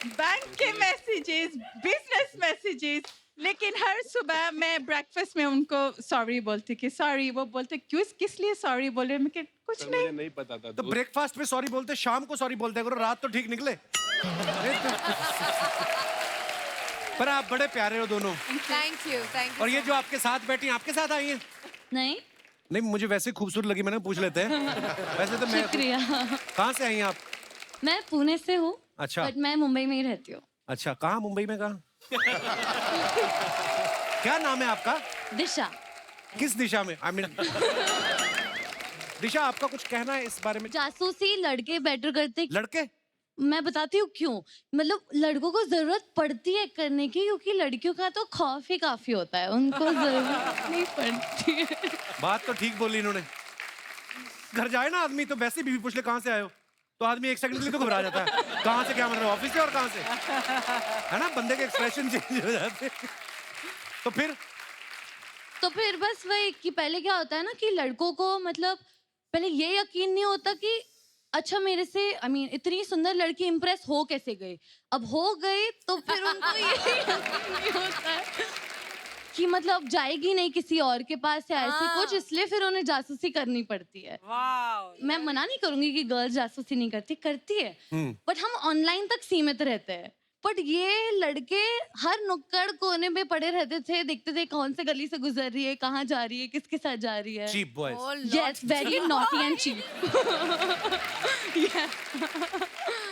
बैंक के मैसेजेस, बिजनेस मैसेजेस. लेकिन हर सुबह मैं ब्रेकफास्ट में उनको सॉरी बोलती कि सॉरी. वो बोलते क्यों, किस लिए सॉरी बोल रहे? मैं कि कुछ सर, नहीं. मुझे नहीं पता था. तो ब्रेकफास्ट पे सॉरी बोलते, शाम को सॉरी बोलते करो, रात तो ठीक निकले. पर आप बड़े प्यारे हो दोनों. थैंक यू और ये जो आपके साथ बैठी हैं, आपके साथ आई हैं? नहीं नहीं, मुझे वैसे खूबसूरत लगी, मैंने पूछ लेते हैं. वैसे तो मैं. शुक्रिया. कहाँ से आई हैं आप? मैं पुणे से हूँ. अच्छा. बट मैं मुंबई में ही रहती हूँ. अच्छा, कहाँ? मुंबई में कहाँ? क्या नाम है आपका? दिशा. किस दिशा में? I mean, दिशा, आपका कुछ कहना है इस बारे में? जासूसी लड़के बेटर करते. लड़के? मैं बताती हूँ क्यों. मतलब लड़कों को जरूरत पड़ती है करने की, क्योंकि लड़कियों का तो खौफ ही काफी होता है, उनको जरूरत नहीं पड़ती है. बात तो ठीक बोली इन्होंने. घर जाए ना आदमी तो वैसे बीवी पूछ ले कहाँ से आए हो, तो आदमी 1 सेकंड के लिए तो घबरा जाता है. कहाँ से? क्या मतलब ऑफिस से? और कहाँ से? है ना, बंदे के एक्सप्रेशन चेंज हो जाते. तो फिर बस वही कि पहले क्या होता है ना कि लड़कों को मतलब पहले ये यकीन नहीं होता कि अच्छा मेरे से इतनी सुंदर लड़की इम्प्रेस हो कैसे गई. अब हो गई तो फिर उनको ये यकीन नहीं होता है कि मतलब जाएगी नहीं किसी और के पास या ऐसे कुछ, इसलिए फिर उन्हें जासूसी करनी पड़ती है. मैं मना नहीं करूंगी कि गर्ल्स जासूसी नहीं करती है, बट हम ऑनलाइन तक सीमित रहते हैं. बट ये लड़के हर नुक्कड़ कोने में पड़े रहते थे, देखते थे कौन से गली से गुजर रही है, कहाँ जा रही है, किसके साथ जा रही है. Cheap boys. Yes, very naughty and cheap.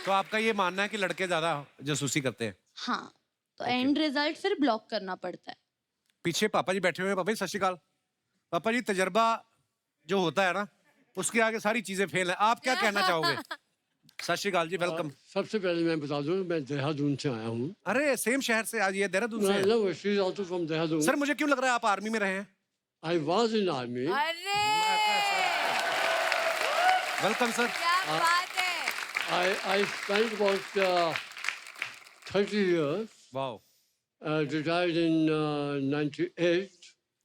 तो आपका ये मानना है कि लड़के ज्यादा जासूसी करते हैं? हाँ, तो एंड रिजल्ट फिर ब्लॉक करना पड़ता है. पीछे पापा जी बैठे हुए हैं. पापा जी सत श्री अकाल. पापा जी, तजर्बा जो होता है ना, उसके आगे सारी चीजें फेल है. आप क्या कहना चाहोगे? सत श्री अकाल जी, वेलकम. सबसे पहले मैं बता दूं मैं देहरादून से आया हूँ. अरे सेम शहर से आज ये देहरादून से है. देहरादून. सर मुझे क्यों लग रहा है आप आर्मी में रहे हैं? I was in army. अरे वेलकम सर. क्या बात है. I spent about 30 years. Wow. Retired in 98.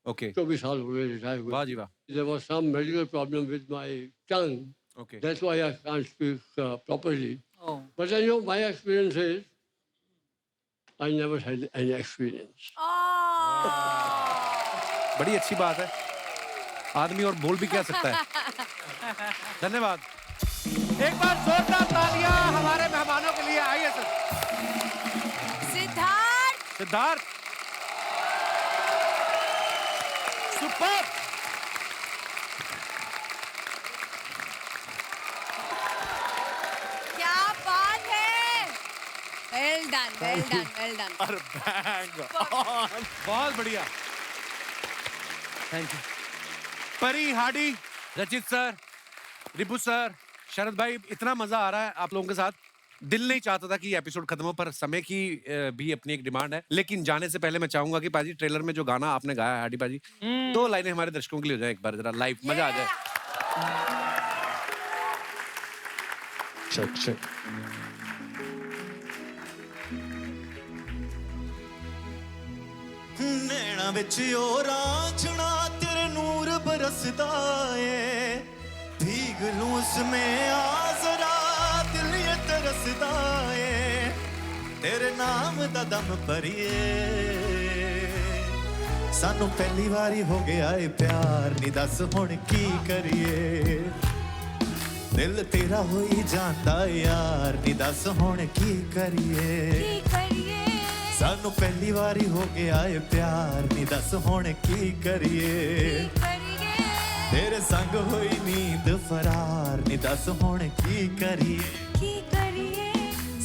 Okay. 24 साल हुए रिटायर हुए. वाह जी वाह. There was some medical problem with my tongue. Okay. That's why I can't speak properly. Oh. But I know my experience is I never had any experience. बड़ी अच्छी बात है. आदमी और बोल भी क्या सकता है. धन्यवाद. एक बार जोरदार तालियां हमारे मेहमानों के लिए. आइए सर. सिद्धार्थ. सुपर. क्या बात है. Well done, well done, well done. बहुत बढ़िया. Thank you. परी, हाडी, रचित सर, रिपु सर, शरद भाई, इतना मजा आ रहा है आप लोगों के साथ. दिल नहीं चाहता था कि ये एपिसोड खत्म हो, पर समय की भी अपनी एक डिमांड है. लेकिन जाने से पहले मैं चाहूंगा कि पाजी ट्रेलर में जो गाना आपने गाया है हाडी पाजी, 2 लाइनें हमारे दर्शकों के लिए हो जाए एक बार जरा लाइव. मजा आ जाए. check. नैना विच ओ रांझना तेरे नूर बरसदा है भीग लूं उसमें आ जरा दिल ये तरसदा है तेरे नाम दा दम भरिए ਸਾਨੂੰ ਪਹਿਲੀ ਵਾਰੀ ਹੋ ਗਿਆ ਏ ਪਿਆਰ ਨੀ ਦੱਸ ਹੁਣ ਕੀ ਕਰੀਏ ਦਿਲ ਤੇਰਾ ਹੋਈ ਜਾਂਦਾ ਯਾਰ ਨੀ ਦੱਸ ਹੁਣ ਕੀ ਕਰੀਏ ਸਾਨੂੰ ਪਹਿਲੀ ਵਾਰੀ ਹੋ ਗਿਆ ਏ ਪਿਆਰ ਨੀ ਦੱਸ ਹੁਣ ਕੀ ਕਰੀਏ ਤੇਰੇ ਸੰਗ ਹੋਈ ਨੀਂਦ ਫਰਾਰ ਨੀ ਦੱਸ ਹੁਣ ਕੀ ਕਰੀਏ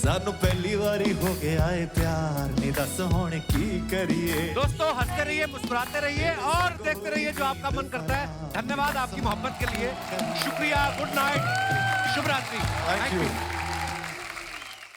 ਸਾਨੂੰ ਪਹਿਲੀ ਵਾਰੀ ਹੋ ਗਿਆ ਏ प्यार नी दस होने की करिए दोस्तों हंसते रहिए मुस्कुराते रहिए और देखते रहिए जो आपका मन करता है धन्यवाद आपकी मोहब्बत के लिए शुक्रिया गुड नाइट शुभ रात्रि थैंक यू